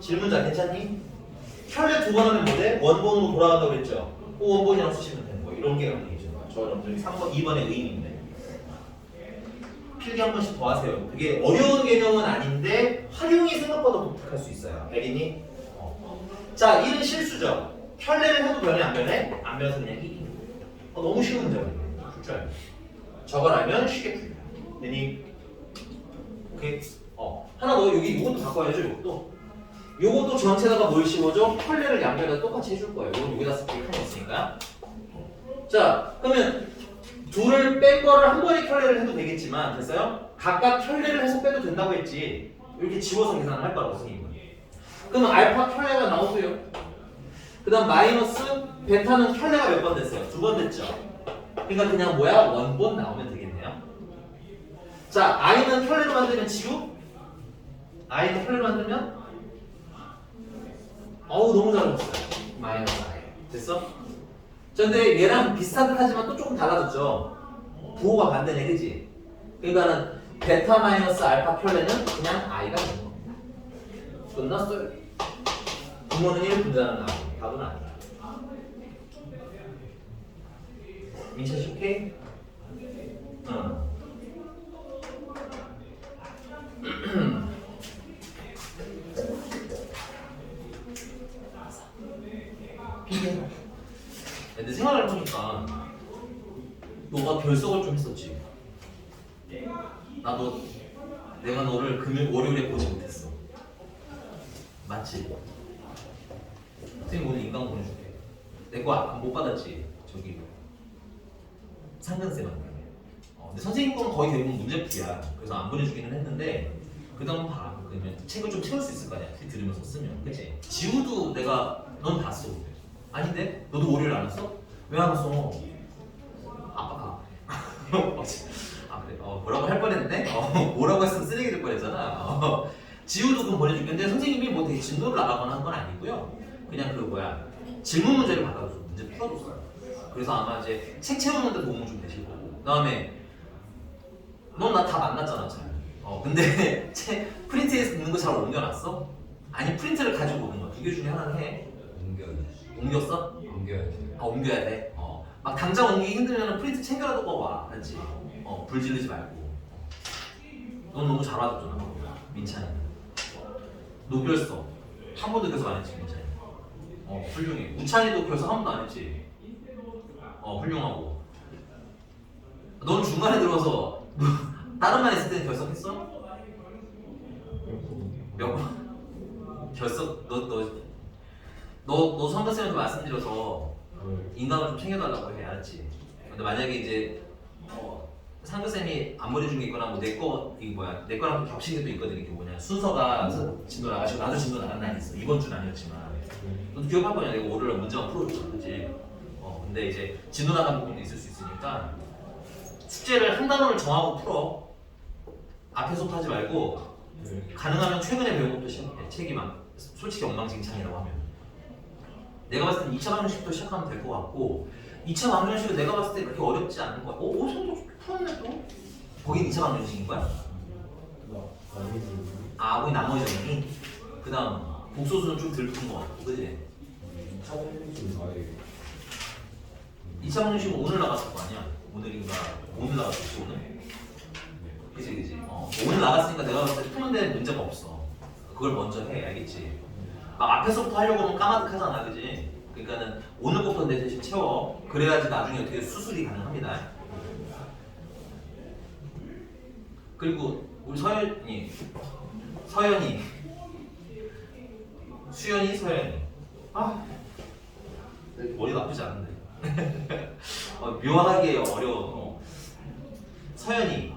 질문자 괜찮니? 켤레 두 번 하면 뭐돼? 원본으로 돌아간다고 그랬죠? 그 원본이라고 쓰시면 되는 거예요. 이런 게 되죠. 저 여러분들이 3번, 2번의 의미인데 필기 한 번씩 더 하세요. 그게 어려운 개념은 아닌데 활용이 생각보다 독특할 수 있어요. 알겠니? 자, 이는 실수죠. 켤레를 해도 변해 안 변해? 안 변해서 그냥 이기는 거예요. 너무 쉬운 문제거든요. 풀 줄 알고. 저걸 알면 쉽게 풀려. 되니? 오케이? 하나 더 여기 이것도 바꿔야죠. 요것도 전체다가 뭘 씌워줘? 켤레를 양변에다 똑같이 해줄 거예요. 이건 여기다 쓸게 큰 거 있으니까. 자, 그러면 둘을 뺀 거를 한 번에 켤레를 해도 되겠지만 됐어요? 각각 켤레를 해서 빼도 된다고 했지. 이렇게 지워서 계산을 할 거라고 선생님은. 그러면 알파 켤레가 나오고요. 그 다음 마이너스 베타는 켤레가 몇 번 됐어요? 2번 됐죠. 그러니까 그냥 뭐야? 원본 나오면 되겠네요. 자, i는 켤레로 만들면 지우? i는 켤레로 만들면? 어우 너무 잘했어요. 마이너스 i 됐어? 자, 근데 얘랑 비슷한 듯 하지만 또 조금 달라졌죠. 부호가 반대네, 그지? 그러니까는 베타 마이너스 알파 켤레는 그냥 i가 되는 겁니다. 끝났어요. 분모는 1, 분자는 i. 답은 아니야. 민철 씨 오케이? 응. 근데 생각을 해보니까 너가 결석을 좀 했었지. 나도 내가 너를 금요일 월요일에 보지 못했어. 맞지? 선생님 오늘 인강 보내줄게. 내 거 못 받았지? 저기 상근쌤한테. 근데 선생님 건 거의 대부분 문제풀이야. 그래서 안 보내주기는 했는데 그 다음 봐. 그러면 책을 좀 채울 수 있을 거 아니야. 들으면서 쓰면. 그치? 지우도 내가 넌 봤어. 아닌데? 너도 월요일 안 왔어? 왜 안 왔어? 아빠가 아 그래 뭐라고 할 뻔했는데 뭐라고 했으면 쓰레기 될 뻔했잖아. 지우도 그럼 보내줄겠는데 선생님이 뭐 되게 진도를 나가거나 한 건 아니고요. 그냥 그 뭐야 질문 문제를 받아서 문제 풀어줬어요. 그래서 아마 이제 책 채우는데 도움은 좀 되실 거고. 그 다음에 넌 나 다 만났잖아 잘. 근데 책 프린트해서 있는 거 잘 옮겨놨어? 아니 프린트를 가지고 오는 거야. 두 개 중에 하나는 해. 옮겼어? 옮겨야지. 옮겨야 돼. 막 당장 옮기기 힘들면 프린트 챙겨라도 꺼봐. 알지? 불 지르지 말고. 넌 너무 잘 와줬잖아. 민찬이. 노결석 한 번도 결석 안 했지 민찬이. 훌륭해. 우찬이도 결석 한 번도 안 했지. 훌륭하고. 넌 중간에 들어서 다른 말 했을 때는 결석했어? 몇 번? 결석 너 선배쌤한테 말씀드려서 인강을 좀 챙겨달라고 해. 알았지? 근데 만약에 이제 상교쌤이 안 보내준 게 있거나 뭐 내 거랑 겹친 게 또 있거든. 이게 뭐냐 순서가 진도 나가시고 나도 진도 나간 날이 있어. 이번 주는 아니었지만 너도 기억할 거냐. 내가 월요일에 문제만 풀어줬어. 그치? 근데 이제 진도 나간 부분도 있을 수 있으니까 숙제를 한 단원을 정하고 풀어. 앞에서부터 하지 말고 가능하면 최근에 배운 것도 시작해. 책이 막 솔직히 엉망진창이라고 하면 내가 봤을 땐 2차 방정식부터 시작하면 될 것 같고 2차 방정식은 내가 봤을 때 그렇게 어렵지 않은 거야. 정도 풀었네 또? 거긴 2차 방정식인 거야? 거기 나머지 정리? 그 다음 복소수는 좀 덜 푼 거 같고 그지? 2차 방정식은 오늘 나갔을 거 아니야? 오늘 나갔었지 오늘? 그지 그지. 오늘 나갔으니까 내가 봤을 때 푸는 데는 문제가 없어. 그걸 먼저 해, 알겠지? 막 앞에서부터 하려고 하면 까마득하잖아, 그지? 그러니까는 오늘 것부터 내 대신 채워. 그래야지 나중에 어떻게 수술이 가능합니다. 그리고 우리 서연이, 수연이, 서연이. 아, 머리 나쁘지 않은데. 묘하게 어려워. 서연이도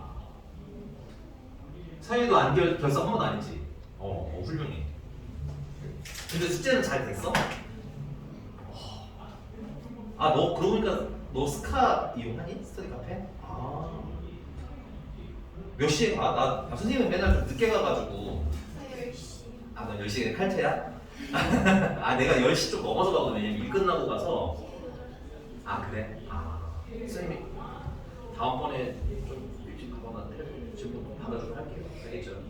안 결석 한 번도 안 했지. 훌륭해. 근데 숙제는 잘 됐어? 아, 너 그러고 보니까 너 스카 이용하니? 스터디 카페? 아, 몇 시에 가? 나 선생님은 맨날 좀 늦게 가가지고. 10시. 아, 너 10시에 칼퇴야? 아, 내가 10시 좀 넘어서 가거든. 왜냐면 일 끝나고 가서. 아, 그래? 아, 선생님이 다음번에 좀 일찍 가거나 지금 받아주고 할게요. 알겠죠?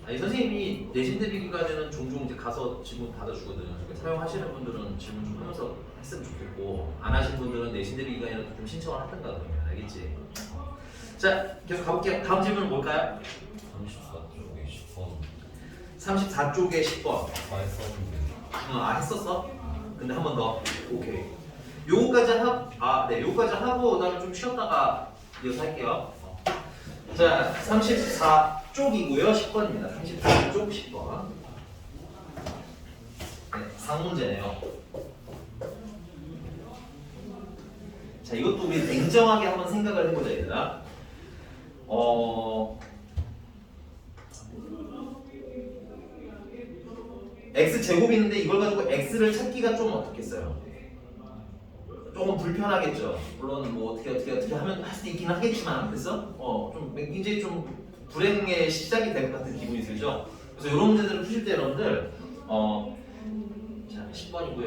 아니, 선생님이 내신 대비 기간에는 종종 이제 가서 질문 받아주거든. 그러니까 사용하시는 분들은 질문 좀 하면서 했으면 좋겠고, 안 하신 분들은 내신 대비 기간에는 좀 신청을 하든가 그러면. 알겠지? 자, 계속 가볼게요. 다음 질문은 뭘까요? 34쪽에 10번. 했었어? 근데 한 번 더. 오케이. 요거까지 하고 그다음에 좀 쉬었다가 이어서 할게요. 자, 34쪽이고요. 10번입니다. 34쪽 10번. 네, 상문제네요. 자, 이것도 우리 냉정하게 한번 생각을 해보자, 얘들아. x제곱이 있는데 이걸 가지고 x를 찾기가 좀 어떻겠어요? 조금 불편하겠죠. 물론 뭐 어떻게 하면 할 수 있긴 하겠지만, 그래서 좀 굉장히 좀 불행의 시작이 될 것 같은 기분이 들죠. 그래서 이런 문제들을 푸실 때 여러분들 자, 10번이고요.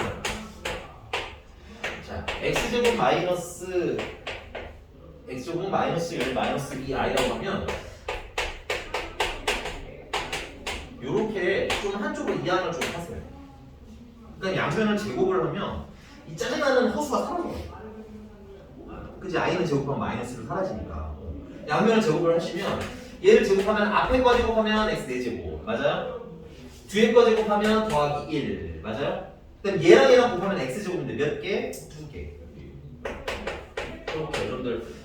자, x제곱 마이너스 1 마이너스 2i라고 하면 요렇게 좀 한쪽으로 이항을 좀 하세요. 그러니까 양변을 제곱을 하면 이 짜증나는 허수가 사라져요. 그지? i는 제곱하면 마이너스로 사라지니까. 양변을 제곱을 하시면 얘를 제곱하면 앞에 거 제곱하면 x 4제곱 맞아요? 뒤에 거 제곱하면 더하기 1 맞아요? 그럼 얘랑 곱하면 x 제곱인데 몇 개? 2개. 그렇죠 여러분들.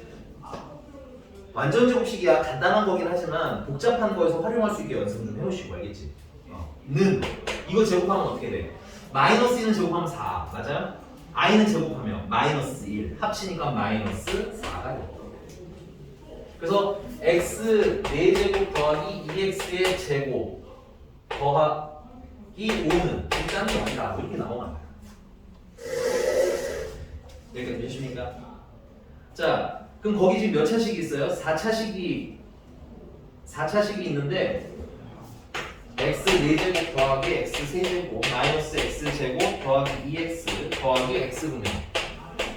완전 제곱식이야 간단한 거긴 하지만 복잡한 거에서 활용할 수 있게 연습 좀 해오시고 알겠지? 는 이거 제곱하면 어떻게 돼? 마이너스 1은 제곱하면 4 맞아요? i는 제곱하면 마이너스 1 합치니까 마이너스 4가 돼. 그래서 x 4제곱 더하기 2x의 제곱 더하기 5는 일단은 게 아니라 이렇게 나오는 거야. 여기까지 되십니까? 자, 그럼 거기 지금 몇 차식이 있어요? 4차식이 있는데 x 4제곱 더하기 x 3제곱 마이너스 x 제곱 더하기 2x 더하기 x분의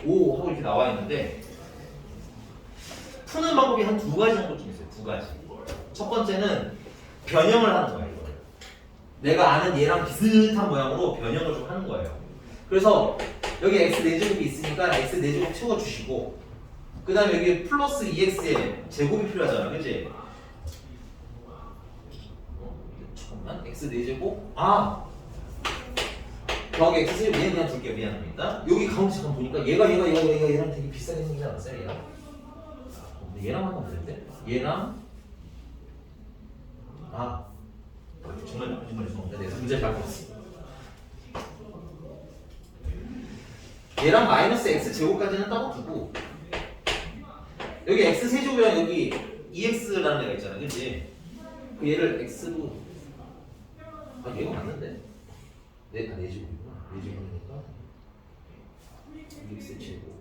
5 하고 이렇게 나와 있는데 푸는 방법이 한 두 가지 정도쯤 있어요. 두 가지. 첫 번째는 변형을 하는 거예요. 이거. 내가 아는 얘랑 비슷한 모양으로 변형을 좀 하는 거예요. 그래서 여기 x 4제곱이 있으니까 x 4제곱 채워주시고 그 다음에 여기 플러스 2x의 제곱이 필요하잖아. 그치? 잠깐만 x 4제곱 더하기 x 제곱 얘는 그냥 둘게요. 미안합니다. 여기 가운데 잠깐 보니까 얘랑 되게 비슷하게 생기지 않았어요? 얘랑? 근데 얘랑 하면 안 되는데? 얘랑 정말 죄송합니다. 내가 문제를 잘 봤어. 얘랑 마이너스 x 제곱까지는 따로 두고 여기 x 세제곱이랑 여기 2x라는 애가 있잖아, 그렇지? 그 얘를 x로 얘가 맞는데? 네 제곱이구나. 4제곱이니까 2x 제곱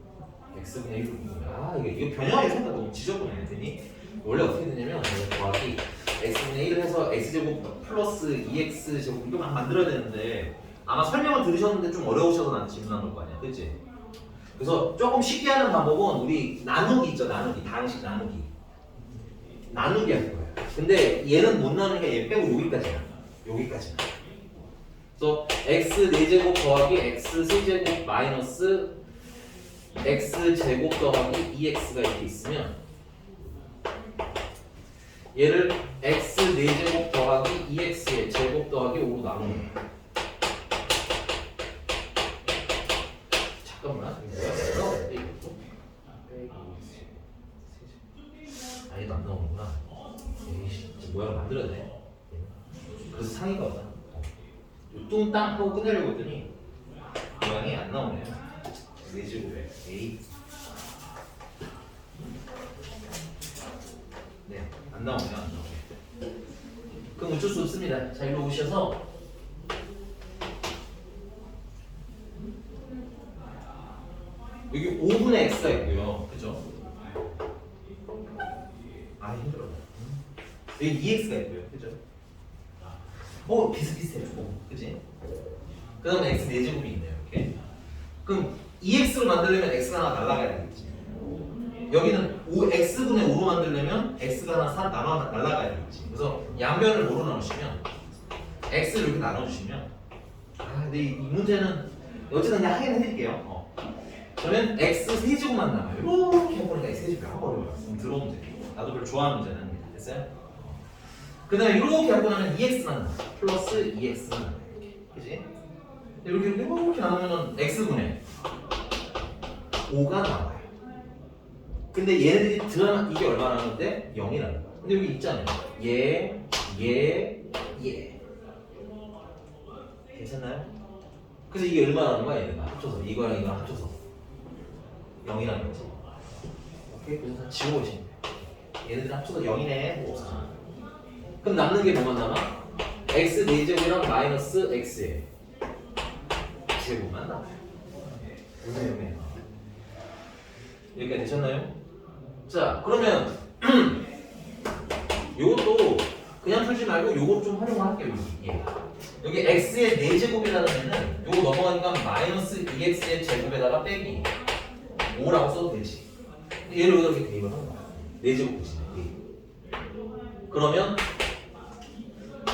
x분의 1로 이게 변형하게 생각 너무 지저분해. 되니 원래 어떻게 되냐면 더하기 x분의 1을 해서 x제곱 플러스 2x 제곱 이거 막 만들어야 되는데 아마 설명을 들으셨는데 좀 어려우셔서 나한테 질문한 걸 거 아니야, 그치? 그래서 조금 쉽게 하는 방법은 우리 나누기 있죠, 나누기. 다항식 나누기 할 거예요. 근데 얘는 못 나누니까 얘 빼고 여기까지만. 그래서 x 4제곱 더하기 x 세제곱 마이너스 x 제곱 더하기 2x가 이렇게 있으면 얘를 x 4제곱 더하기 2x의 제곱 더하기 5로 나누는 거야. 잠깐만 얘도 안 나오는구나. 에이씨, 모양을 만들어야 돼. 그래서 상의가 없다. 뚱땅 하고 끝내려고 했더니 모양이 안 나오네요. 4제곱에 A. 네, 안 나오네요. 안 나오네. 그럼 어쩔 수 없습니다. 자, 일로 오셔서 여기 5분의 x가 있고요. 그죠? 아, 힘들어. 여기 2x가 있고요. 그죠? 비슷비슷해. 그지? 그 다음에 x 4제곱이 있네요. 이렇게. 그럼 2x로 만들려면 x가 하나 날라가야 되겠지. 여기는 x분의 5로 만들려면 x가 하나 날라가야 되겠지. 그래서 양변을 뭐로 나누시면 x를 이렇게 나눠주시면 근데 이 문제는 어쨌든 그냥 하긴 해드릴게요. 그러면 x 세제곱만 남아요. 이렇게 해보니까 x 세제곱이 하고 어려워요. 들어온 문제. 나도 별로 좋아하는 문제는 아닙니다. 됐어요? 그 다음에 이렇게 하고 나면 2x만 남아. 플러스 2x만 남아. 그지? 이렇게 나누면 x분의 5가 나와요. 근데 얘네들이 드라마 이게 얼마 나오는데 0이 나는 거야. 근데 여기 있잖아요. 얘. 괜찮나요? 그래서 이게 얼마 나오는 거야? 얘네가 합쳐서 이거랑 이거랑 합쳐서 0이라는 거지. 오케이? 그래서 다 지워보시면 돼. 얘네들 합쳐서 0이네. 뭐 없어. 그럼 남는 게 뭐만 남아? x 4제곱이랑 마이너스 x에 제곱만 남아요. 오네요. 여기까지 되셨나요? 자, 그러면 요것도 그냥 풀지 말고 요거 좀 활용할게요. 여기 x의 4제곱이라는 애는 요거 넘어가니까 마이너스 2x의 제곱에다가 빼기 5라고 써도 되지. 얘를 이렇게 대입을 하는 거야. 4제곱 대신에. 그러면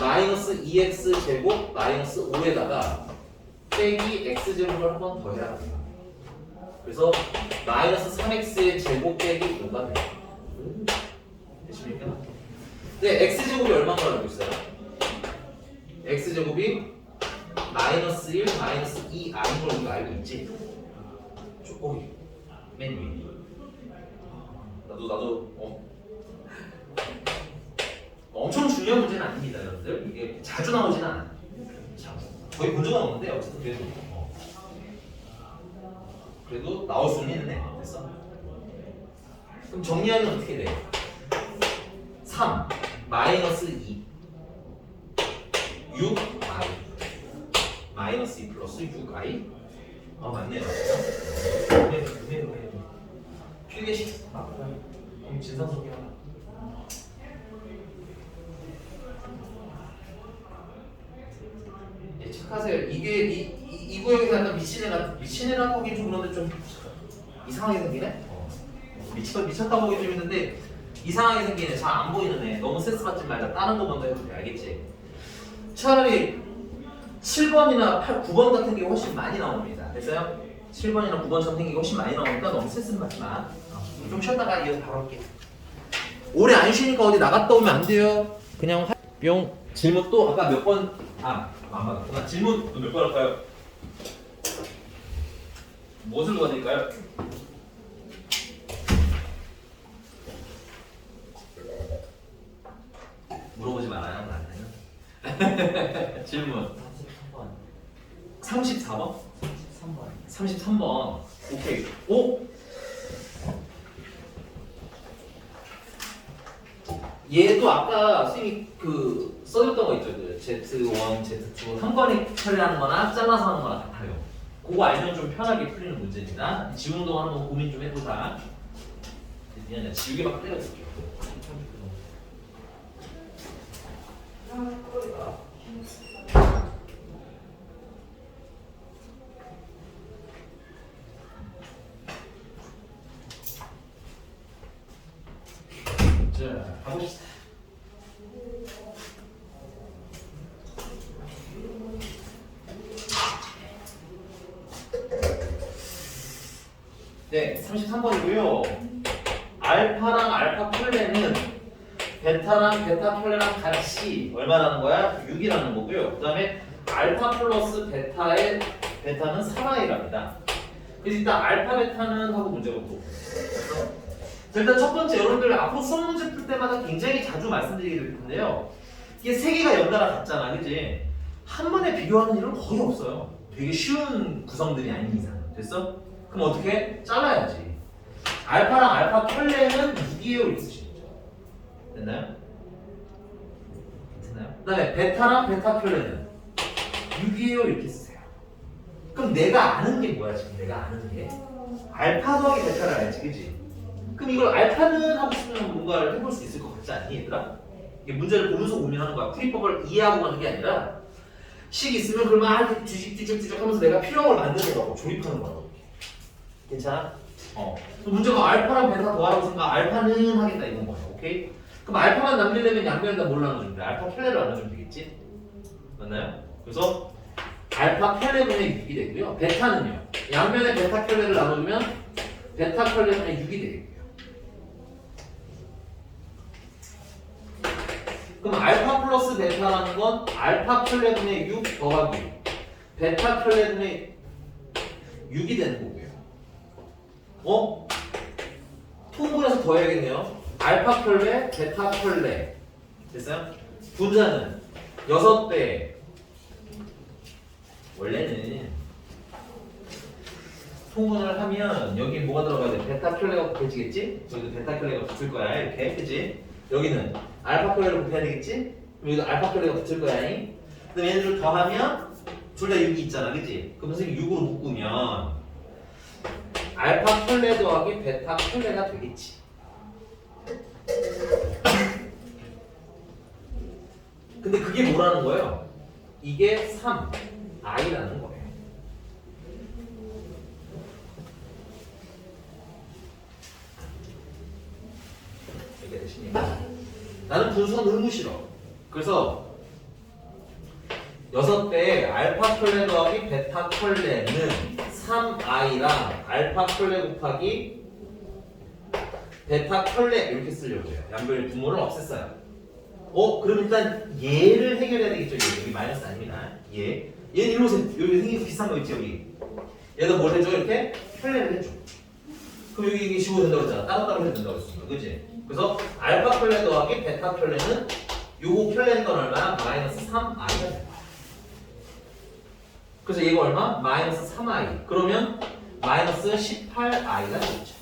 마이너스 2x 제곱 마이너스 5에다가 빼기 x 제곱을 한 번 더 해야 돼요. 그래서 마이너스 3x의 제곱 빼기 5가 돼요. 되십니까? 네, x제곱이 얼마나 알고 있어요? x제곱이 마이너스 1, 마이너스 2r인 걸 우리가 알고 있지? 쪼꼬리 맨 위에. 나도 엄청 중요한 문제는 아닙니다, 여러분들. 이게 자주 나오지는 않아요. 거의 본 적은 없는데 어쨌든 그래도 나올 수는 있네. 됐어? 그럼 정리하면 어떻게 돼? 3 마이너스 2 6i 마이너스 2 플러스 6i. 맞네요. 필계식 진상속이 하나. 착하세요. 이게 이 구역에서 약간 미친 애라고 보기 좀 그런데 좀 이상하게 생기네. 미쳤다고 보기 좀 있는데 이상하게 생기네. 잘 안 보이는 애. 너무 스트레스 받지 말자. 다른 거 먼저 해도 돼. 알겠지? 차라리 7번이나 9번 같은 게 훨씬 많이 나옵니다. 됐어요? 7번이나 9번처럼 생기기 훨씬 많이 나오니까 너무 스트레스 받지 마. 좀 쉬었다가 이어서 바로 할게. 오래 안 쉬니까 어디 나갔다 오면 안 돼요. 그냥 뿅. 질문 또 아까 몇 번? 안 받았구나. 질문 몇 번 할까요? 무엇을 도와드릴까요? 물어보지 말아요, 나한테는. 질문. 34번? 33번. 오케이. 오? 얘도 아까 선생님이 써줬던 거 있죠. Z1, Z2 한 번에 처리하는 거나 잘라서 하는 거나 같아요. 그거 알면 좀 편하게 풀리는 문제입니다. 지우는 동안 한번 고민 좀 해보자. 그냥 지우개 막 때려볼게요. 자, 가봅시다. 네, 33번이고요. 알파랑 알파 플레는 베타랑 베타 켤레랑 같이 얼마라는 거야? 6이라는 거고요. 그 다음에 알파 플러스 베타의 베타는 3i랍니다. 그래서 일단 알파 베타는 하고 문제가 또. 자, 일단 첫 번째 여러분들 앞으로 수학 문제 풀 때마다 굉장히 자주 말씀드리게 될 텐데요. 이게 세 개가 연달아 같잖아, 그지? 한 번에 비교하는 일은 거의 없어요. 되게 쉬운 구성들이 아닌 이상. 됐어? 그럼 어떻게? 잘라야지. 알파랑 알파 켤레는 6이에요, 이렇게 쓰시면 되죠. 됐나요? 됐나요? 그 다음에 베타랑 베타 켤레는 6이에요, 이렇게 쓰세요. 그럼 내가 아는 게 뭐야, 지금 내가 아는 게? 알파 더하기 베타를 알지, 그지? 그럼 이걸 알파는 하고 싶으면 뭔가를 해볼 수 있을 것 같지 않니, 얘들아? 이게 문제를 보면서 고민하는 거야. 풀이법을 이해하고 가는 게 아니라 식 있으면 그걸 막 이렇게 뒤죽뒤죽 하면서 내가 필요한 걸 만드는 거고 조립하는 거라고. 괜찮아? 문제가 알파랑 베타 더하라고 생각 알파는 하겠다 이건 거야. 오케이? 그럼 알파만 남기려면 양변에다 뭘 나눠주면 돼? 알파 켤레를 나눠주면 되겠지? 맞나요? 그래서 알파 켤레분의 6이 되고요. 베타는요. 양면에 베타 켤레를 나눠주면 베타 켤레분의 6이 되겠고요. 그럼 알파 플러스 베타라는 건 알파 켤레분의 6 더하기 베타 켤레분의 6이 되는 거고요. 통분해서 더해야겠네요. 알파 켤레, 베타 켤레. 됐어요? 분자는 6배. 원래는 통분을 하면 여기 뭐가 들어가야 돼? 베타 켤레가 곱해지겠지? 여기도 베타 켤레가 붙을 거야. 이렇게. 그치? 여기는 알파 켤레를 곱해야 되겠지? 여기도 알파 켤레가 붙을 거야. 그다음 얘네들을 더하면 둘 다 6이 있잖아. 그치? 그럼 선생님이 6으로 묶으면 알파 켤레 더하기 베타 켤레가 되겠지. 근데 그게 뭐라는 거예요? 이게 3i라는 거예요. 이게 되시니까 나는 분수가 너무 싫어. 그래서 6배의 알파 켤레 더하기 베타 켤레는 3i랑 알파 켤레 곱하기 베타 켤레 이렇게 쓰려고 해요. 양변의 분모를 없앴어요. 그럼 일단 얘를 해결해야 되겠죠. 여기 마이너스 아닙니다. 얘는 일로 오세요. 여기 생긴 비싼 거 있지 여기. 얘도 뭘 해줘? 이렇게 켤레를 해줘. 그럼 여기 이게 15 된다고 했잖아. 따로따로 해도 된다고 했습니다. 그치? 그래서 알파 켤레 더하기 베타 켤레는 요거 켤레인 건 얼마야? 마이너스 3i가 돼요. 그래서 얘가 얼마? 마이너스 3i. 그러면 마이너스 18i가 되겠죠.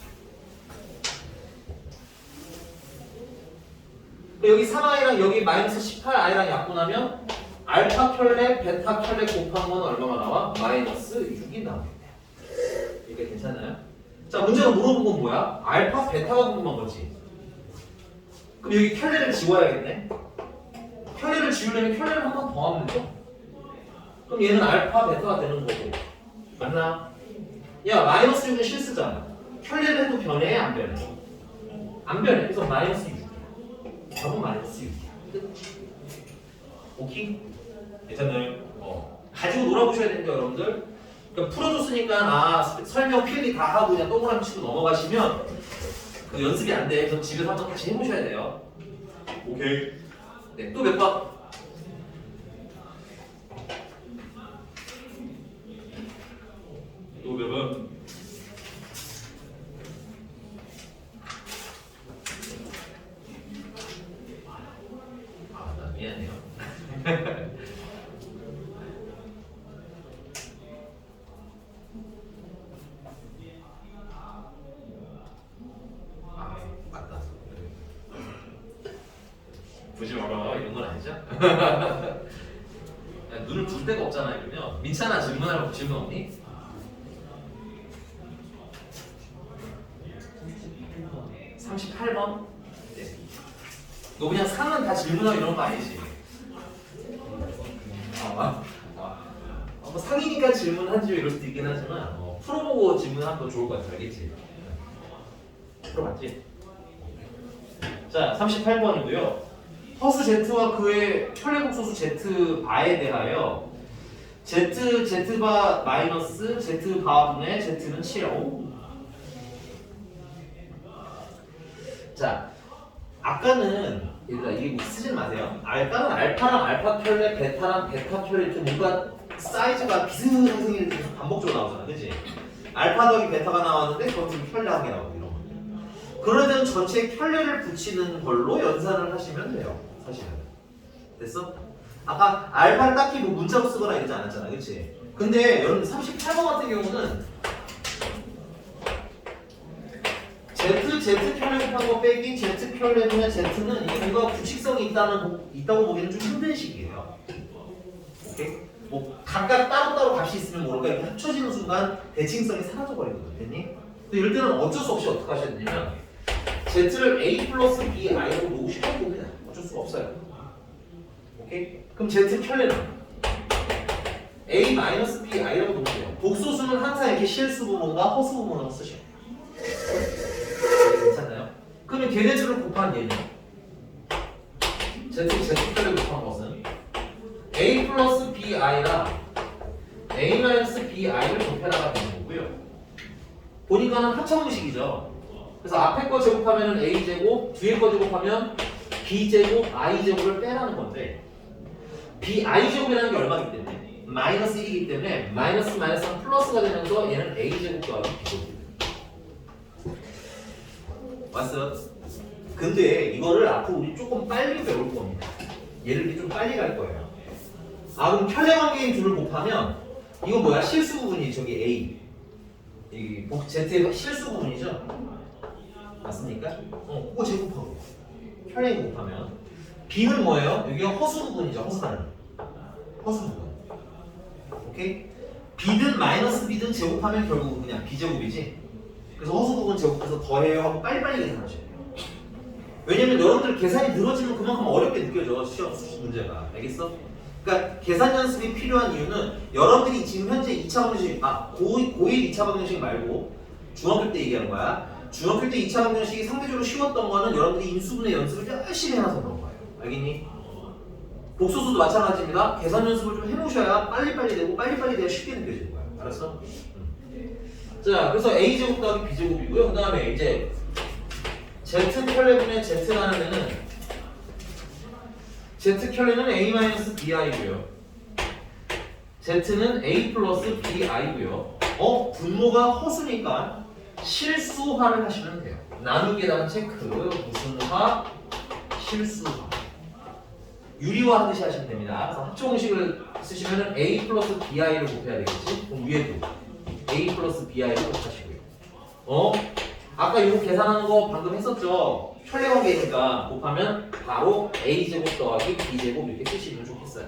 여기 3i랑 여기 마이너스 18i랑 약분하면 알파 켤레, 베타 켤레 곱한 건 얼마가 나와? 마이너스 6이 나오겠네요. 이게 괜찮아요? 자, 문제가 물어본 건 뭐야? 알파, 베타가 궁금한 거지. 그럼 여기 켤레를 지워야겠네? 켤레를 지우려면 켤레를 한 번 더 하면 되죠? 그럼 얘는 알파, 베타가 되는 거고. 맞나? 야, 마이너스 6은 실수잖아. 켤레를 해도 변해? 안 변해? 안 변해. 그래서 마이너스 6. 답은 마이너스 6이야. 끝. 오케이? 괜찮나요? 가지고 놀아보셔야 됩니다, 여러분들. 그러니까 풀어줬으니까 설명 필기 다 하고 그냥 동그라미 치고 넘어가시면 그 연습이 안 돼. 그래서 집에서 한번 다시 해보셔야 돼요. 오케이. 네, 또 몇 번? 또 몇 번? 미안해요. 맞다. 보지 마라. 이런 건 아니죠? 눈을 풀 데가 없잖아. 이러면 민찬아 질문하라고 질문 없니? 네. 38번. 네. 너 그냥 상은 다 질문하고 이런 거 아니지? 뭐 상이니까 질문하지 이럴 수도 있긴 하지만 풀어보고 질문하면 더 좋을 것 같아. 알겠지? 풀어봤지? 자, 38번이고요. 허수 Z와 그의 켤레국소수 Z 바에 대하여 Z 바 마이너스 Z 바분의 Z는 7. 자, 아까는 얘들아 이게 뭐 쓰지 마세요. 알파는 알파랑 알파 켤레, 베타랑 베타 켤레 좀 뭔가 사이즈가 비슷한 생일이 계속 반복적으로 나오잖아, 그렇지? 알파 더하기 베타가 나왔는데 거기서 켤레하게 나오고 이런 거. 그럴 때는 전체에 켤레를 붙이는 걸로 연산을 하시면 돼요, 사실은. 됐어? 아까 알파를 딱히 뭐 문자로 쓰거나 이러지 않았잖아, 그렇지? 근데 여러분 38번 같은 경우는 Z 켤레 곱한 거 빼기 Z 켤레분의 Z는 이게 뭔가 규칙성이 있다고 보기에는 좀 힘든 식이에요. 오케이? 뭐 각각 따로따로 값이 있으면 모를까 이렇게 합쳐지는 순간 대칭성이 사라져버리거든, 됐니? 근데 이럴 때는 어쩔 수 없이 어떻게 하셔야 되냐면 Z를 A 플러스 B I로 놓고 싶어도 그냥 어쩔 수가 없어요. 오케이? 그럼 Z 켤레는 A 마이너스 B I라고 놓으세요. 복소수는 항상 이렇게 실수 부분과 허수 부분으로 쓰셔야 돼요. 괜찮나요? 그러면 걔네들을 곱한 얘는 Z 켤레 곱한 것은 A 플러스 BI랑 A 마이너스 BI를 곱해나가야 되는 거고요. 보니까는 합차공식이죠. 그래서 앞에 거 제곱하면 A제곱, 뒤에 거 제곱하면 B제곱, I제곱을 빼라는 건데 BI제곱이라는 게 얼마이기 때문에? 마이너스 1이기 때문에 마이너스 마이너스랑 플러스가 되면서 얘는 A제곱 더하기 B제곱이 돼요. 왔어? 근데 이거를 앞으로 우리 조금 빨리 배울 겁니다. 얘를 좀 빨리 갈 거예요. 아 그럼 켤레 관계인 둘을 곱하면 이거 뭐야? 실수 부분이 저기 A 이 Z의 실수 부분이죠? 맞습니까? 그거 제곱하고 켤레 곱하면 B는 뭐예요? 여기가 허수 부분이죠. 허수 부분. 오케이? B든 마이너스 B든 제곱하면 결국 그냥 B제곱이지. 그래서 허수 부분 제곱해서 더해요 하고 빨리빨리 계산하셔야 돼요. 왜냐면 여러분들 계산이 늘어지면 그만큼 어렵게 느껴져 시험 문제가. 알겠어? 그러니까 계산 연습이 필요한 이유는 여러분들이 지금 현재 2차 방정식 고1 2차 방정식 말고 중학교 때 얘기하는 거야. 중학교 때 2차 방정식이 상대적으로 쉬웠던 거는 여러분들이 인수분해 연습을 열심히 해놔서 그런 거예요. 알겠니? 복소수도 마찬가지입니다. 계산 연습을 좀 해놓으셔야 빨리빨리 되고 빨리빨리 돼야 쉽게 느껴지는 거야. 알았어? 자, 그래서 A제곱 더하기 B제곱이고요. 그 다음에 이제 Z 켤레분의 Z라는 애는 Z 켤레는 A-BI고요. Z는 A 플러스 BI고요. 분모가 허수니까 실수화를 하시면 돼요. 나누기에다가 체크. 무슨 화? 실수화. 유리화 하듯이 하시면 됩니다. 그래서 합쳐공식을 쓰시면 A 플러스 BI를 곱해야 되겠지? 그럼 위에도 A 플러스 BI를 곱하시고요. 아까 이거 계산하는 거 방금 했었죠? 켤레 관계니까 곱하면 바로 A제곱 더하기 B제곱 이렇게 쓰시면 좋겠어요.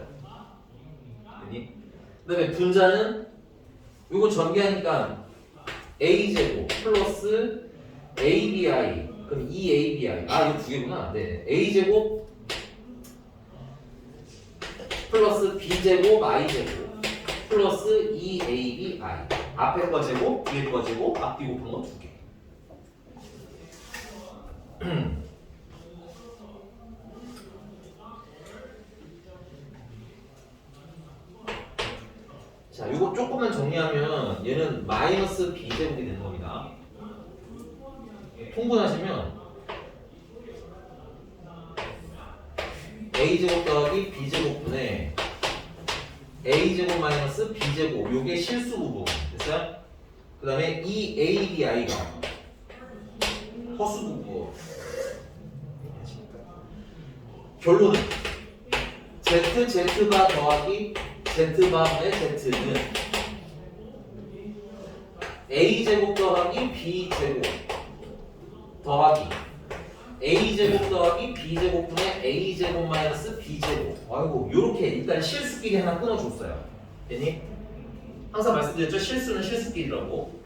그 다음에 분자는 이거 전개하니까 A제곱 플러스 ABI 그럼 2ABI 이거 두 개구나. 네. A제곱 플러스 B제곱 I제곱 플러스 2ABI 앞에 거 제곱 뒤에 거 제곱 앞뒤 곱한 거 두 개. 자, 이거 조금만 정리하면 얘는 마이너스 B제곱이 되는 겁니다. 통분하시면 A제곱 더하기 B제곱분의 A제곱 마이너스 B제곱 요게 실수 부분 됐어요? 그 다음에 이 ABI가 허수 부분. 결론은 ZZ바 더하기 Z바분의 Z는 A제곱 더하기 B제곱 더하기 A제곱 더하기 B제곱분의 A제곱 마이너스 B제곱. 아이고 요렇게 일단 실수끼리 하나 끊어줬어요. 됐니? 항상 말씀드렸죠? 실수는 실수끼리라고.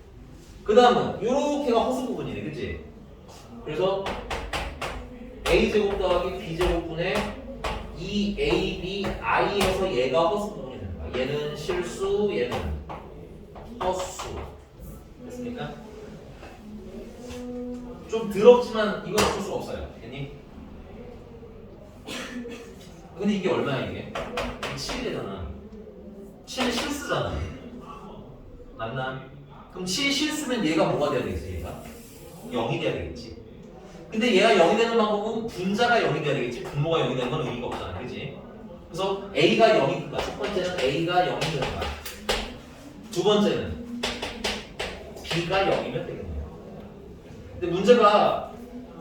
그 다음은 요렇게가 허수 부분이네, 그치? 그래서 A제곱 더하기 B제곱분의 2ABI에서 얘가 허수 부분이 되는 거야. 얘는 실수, 얘는 허수. 됐습니까? 좀 더럽지만 이건 어쩔 수가 없어요. 됐니? 근데 이게 얼마야 이게? 7이잖아. 7은 실수잖아. 맞나? 그럼 7이 실수면 얘가 뭐가 돼야 되겠어? 얘가? 0이 돼야 되겠지. 근데 얘가 0이 되는 방법은 분자가 0이 돼야 되겠지. 분모가 0이 되는 건 의미가 없잖아. 그지? 그래서 A가 0이 된다. 첫 번째는 A가 0이 되는 거야. 두 번째는 B가 0이면 되겠네요. 근데 문제가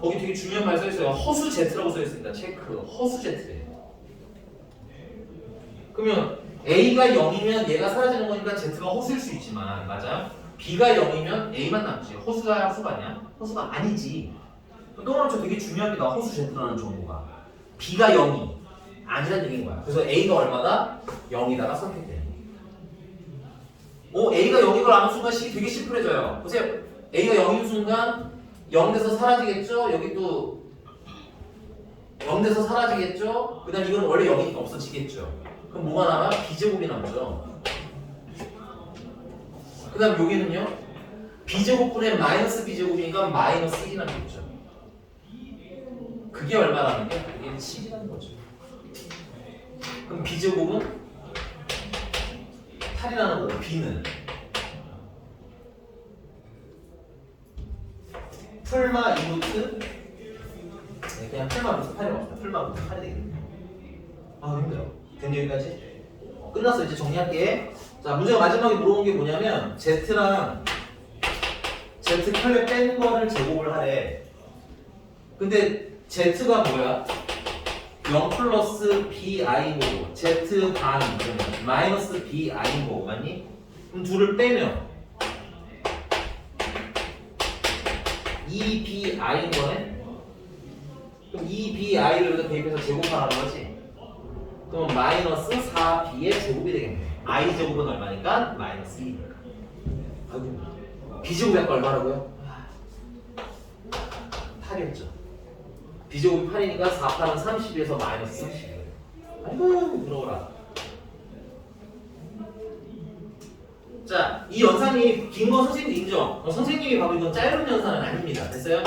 거기 되게 중요한 말이 써있어요. 허수 Z라고 써있습니다. 체크. 허수 Z래요. 그러면 A가 0이면 얘가 사라지는 거니까 Z가 허수일 수 있지만 맞아요? B가 0이면 A만 남지. 허수가 허수가 아니야? 허수가 아니지. 동그라미 되게 중요합니다. 허수 Z라는 정보가. B가 0이 아니라는 얘기인 거야. 그래서 A가 얼마다? 0이다가 선택돼. A가 0인 걸 아는 순간 식이 되게 심플해져요. 보세요. A가 0인 순간 0 돼서 사라지겠죠? 여기 또 0 돼서 사라지겠죠? 그 다음 이건 원래 0이니까 없어지겠죠? 그럼 뭐가 남아? B제곱이 남죠. 그 다음 여기는요? B제곱분의 마이너스 B제곱이니까 마이너스 1이 남겠죠. 그게 얼마라는 게? 그게 7이라는 거죠. 그럼 B제곱은 8이라는 거고 B는 풀마 2루트 그냥 풀마 루트 8이라고 합시다. 풀마 루트 8이 되겠네. 아 힘들어. 된 여기까지? 끝났어. 이제 정리할게. 자 문제가 마지막에 물어본 게 뭐냐면 Z랑 Z 컬레 뺀 거를 제곱을 하래. 근데 Z가 뭐야? 0 플러스 BI인 거고 Z 반 그러면 마이너스 BI인 거고 맞니? 그럼 둘을 빼면 2BI인 거네? 그럼 2BI를 여기다 대입해서 제곱하라는 거지? 그럼 마이너스 4B의 제곱이 되겠네. I 제곱은 얼마니까? 마이너스 2니까. 아이고 B제곱이 아까 얼마라고요? 8이었죠. B제곱이 8이니까 4, 8은 30에서 마이너스 30이에요. 아이고 부러워라. 자, 이 연산이 긴 거 선생님도 인정. 선생님이 봐도 이건 짧은 연산은 아닙니다. 됐어요?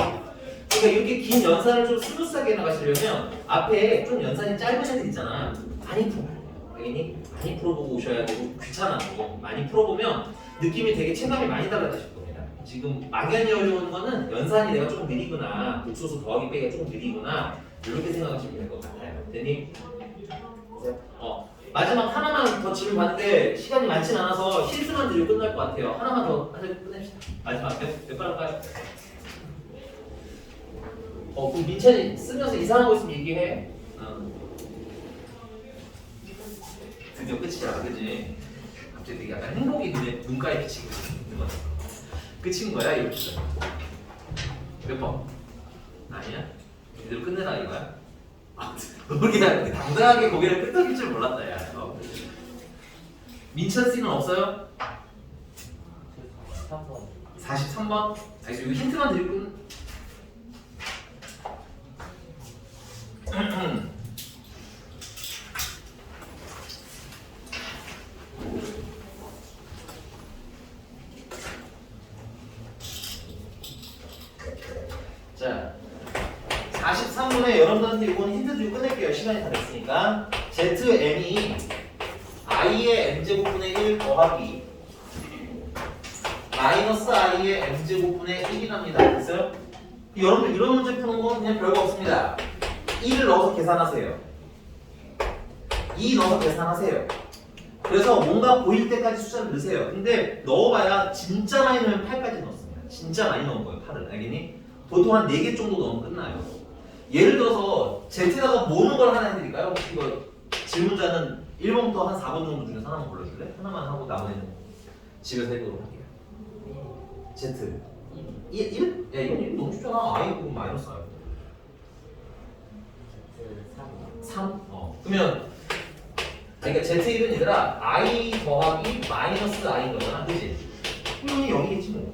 그러니까 이렇게 긴 연산을 좀 스무스하게 나가시려면 앞에 좀 연산이 짧은 애들 있잖아. 많이 풀어봐요. 알겠니? 많이 풀어보고 오셔야 되고 귀찮아도 많이 풀어보면 느낌이 되게 체감이 많이 달라지실 겁니다. 지금 막연히 어려운 거는 연산이 내가 조금 느리구나, 복소수 더하기 빼기가 조금 느리구나 이렇게 생각하시면 될 것 같아요. 됐니? 마지막 하나만 더 질문 봤는데 시간이 많진 않아서 실수만 드리고 끝날 것 같아요. 하나만 더 하자 끝냅시다. 마지막 몇 번 할까요? 그럼 민찬이 쓰면서 이상한 거 있으면 얘기해. 드디어 끝이야, 그지? 갑자기 되게 약간 행복이 눈가에 비치고 있는 거야. 끝인 거야, 이렇게. 몇 번? 아니야? 이대로 끝내라 이거야? 너 그냥 당당하게 고개를 끄덕일 줄 몰랐다, 야. 민찬 씨는 없어요? 43번? 알겠어, 이거 힌트만 드릴 뿐. 자, 43분에 여러분들한테 이거는 힌트 주고 끝낼게요. 시간이 다 됐으니까. ZM이 i의 m제곱분의 1 더하기 마이너스 i의 m제곱분의 1이 납니다. 됐어요? 여러분들 이런 문제 푸는 건 그냥 별거 없습니다. 1을 넣어서 계산하세요. 2 넣어서 계산하세요. 그래서 뭔가 보일 때까지 숫자를 넣으세요. 근데 넣어봐야 진짜 많이 넣으면 8까지 넣었습니다. 진짜 많이 넣은 거예요, 8을. 알겠니? 보통 한 4개 정도 넣으면 끝나요. 예를 들어서 Z에다가 모으는 걸 하나 해드릴까요? 혹시 이거 질문자는 1번부터 한 4번 정도 중에서 하나만 골라줄래? 하나만 하고 나머지는 집에서 해보도록 할게요. Z 1? 야 이건 너무 쉽잖아. I 그리고 마이너스 I 3? 그러면 그러니까 Z1은 얘들아 I 더하기 마이너스 I인 거잖아. 그치? 그러면 0이겠지 뭐.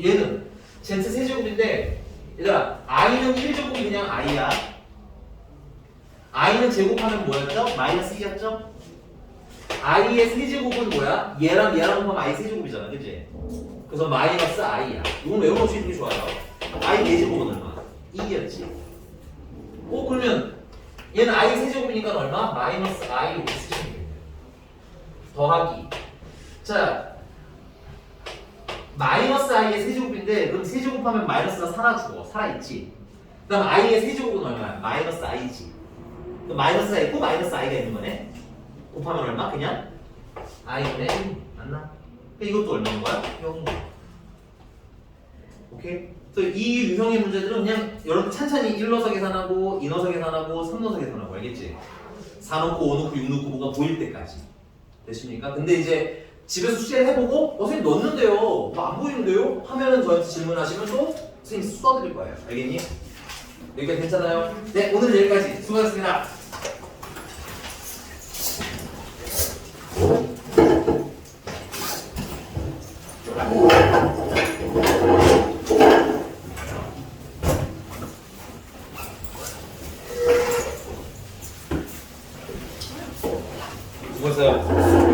얘는 Z 세제곱인데 얘들아 I는 1제곱이 그냥 I야. I는 제곱하면 뭐였죠? 마이너스 2였죠? I의 세제곱은 뭐야? 얘랑 하면 I 세제곱이잖아. 그치? 그래서 마이너스 I야. 이건 외워놓을 수 있는 게 좋아요. I 4제곱은 얼마? 2였지. 그러면 얘는 I 세제곱이니까 얼마? 마이너스 I 이렇게 쓰시면 됩니다. 더하기. 자, 마이너스 I의 세제곱인데 그럼 세제곱하면 마이너스가 살아있지. 그 다음 i의 세제곱은 얼마야? 마이너스 i지. 그럼 마이너스가 있고 마이너스 i가 있는 거네. 곱하면 얼마? 그냥 i분의 1 맞나? 이것도 얼마인 거야? 0. 오케이? 그래서 이 유형의 문제들은 그냥 여러분 찬찬히 1넣어서 계산하고 2넣어서 계산하고 3넣어서 계산하고 알겠지? 4 넣고 5 넣고 6 넣고 뭐가 보일 때까지 됐습니까? 근데 이제 집에서 숙제를 해보고 선생님 넣었는데요 뭐 안 보이는데요? 하면은 저한테 질문하시면 또 선생님 써드릴 거예요. 알겠니? 여기까지 괜찮아요? 네, 오늘은 여기까지 수고하셨습니다. 수고했어요.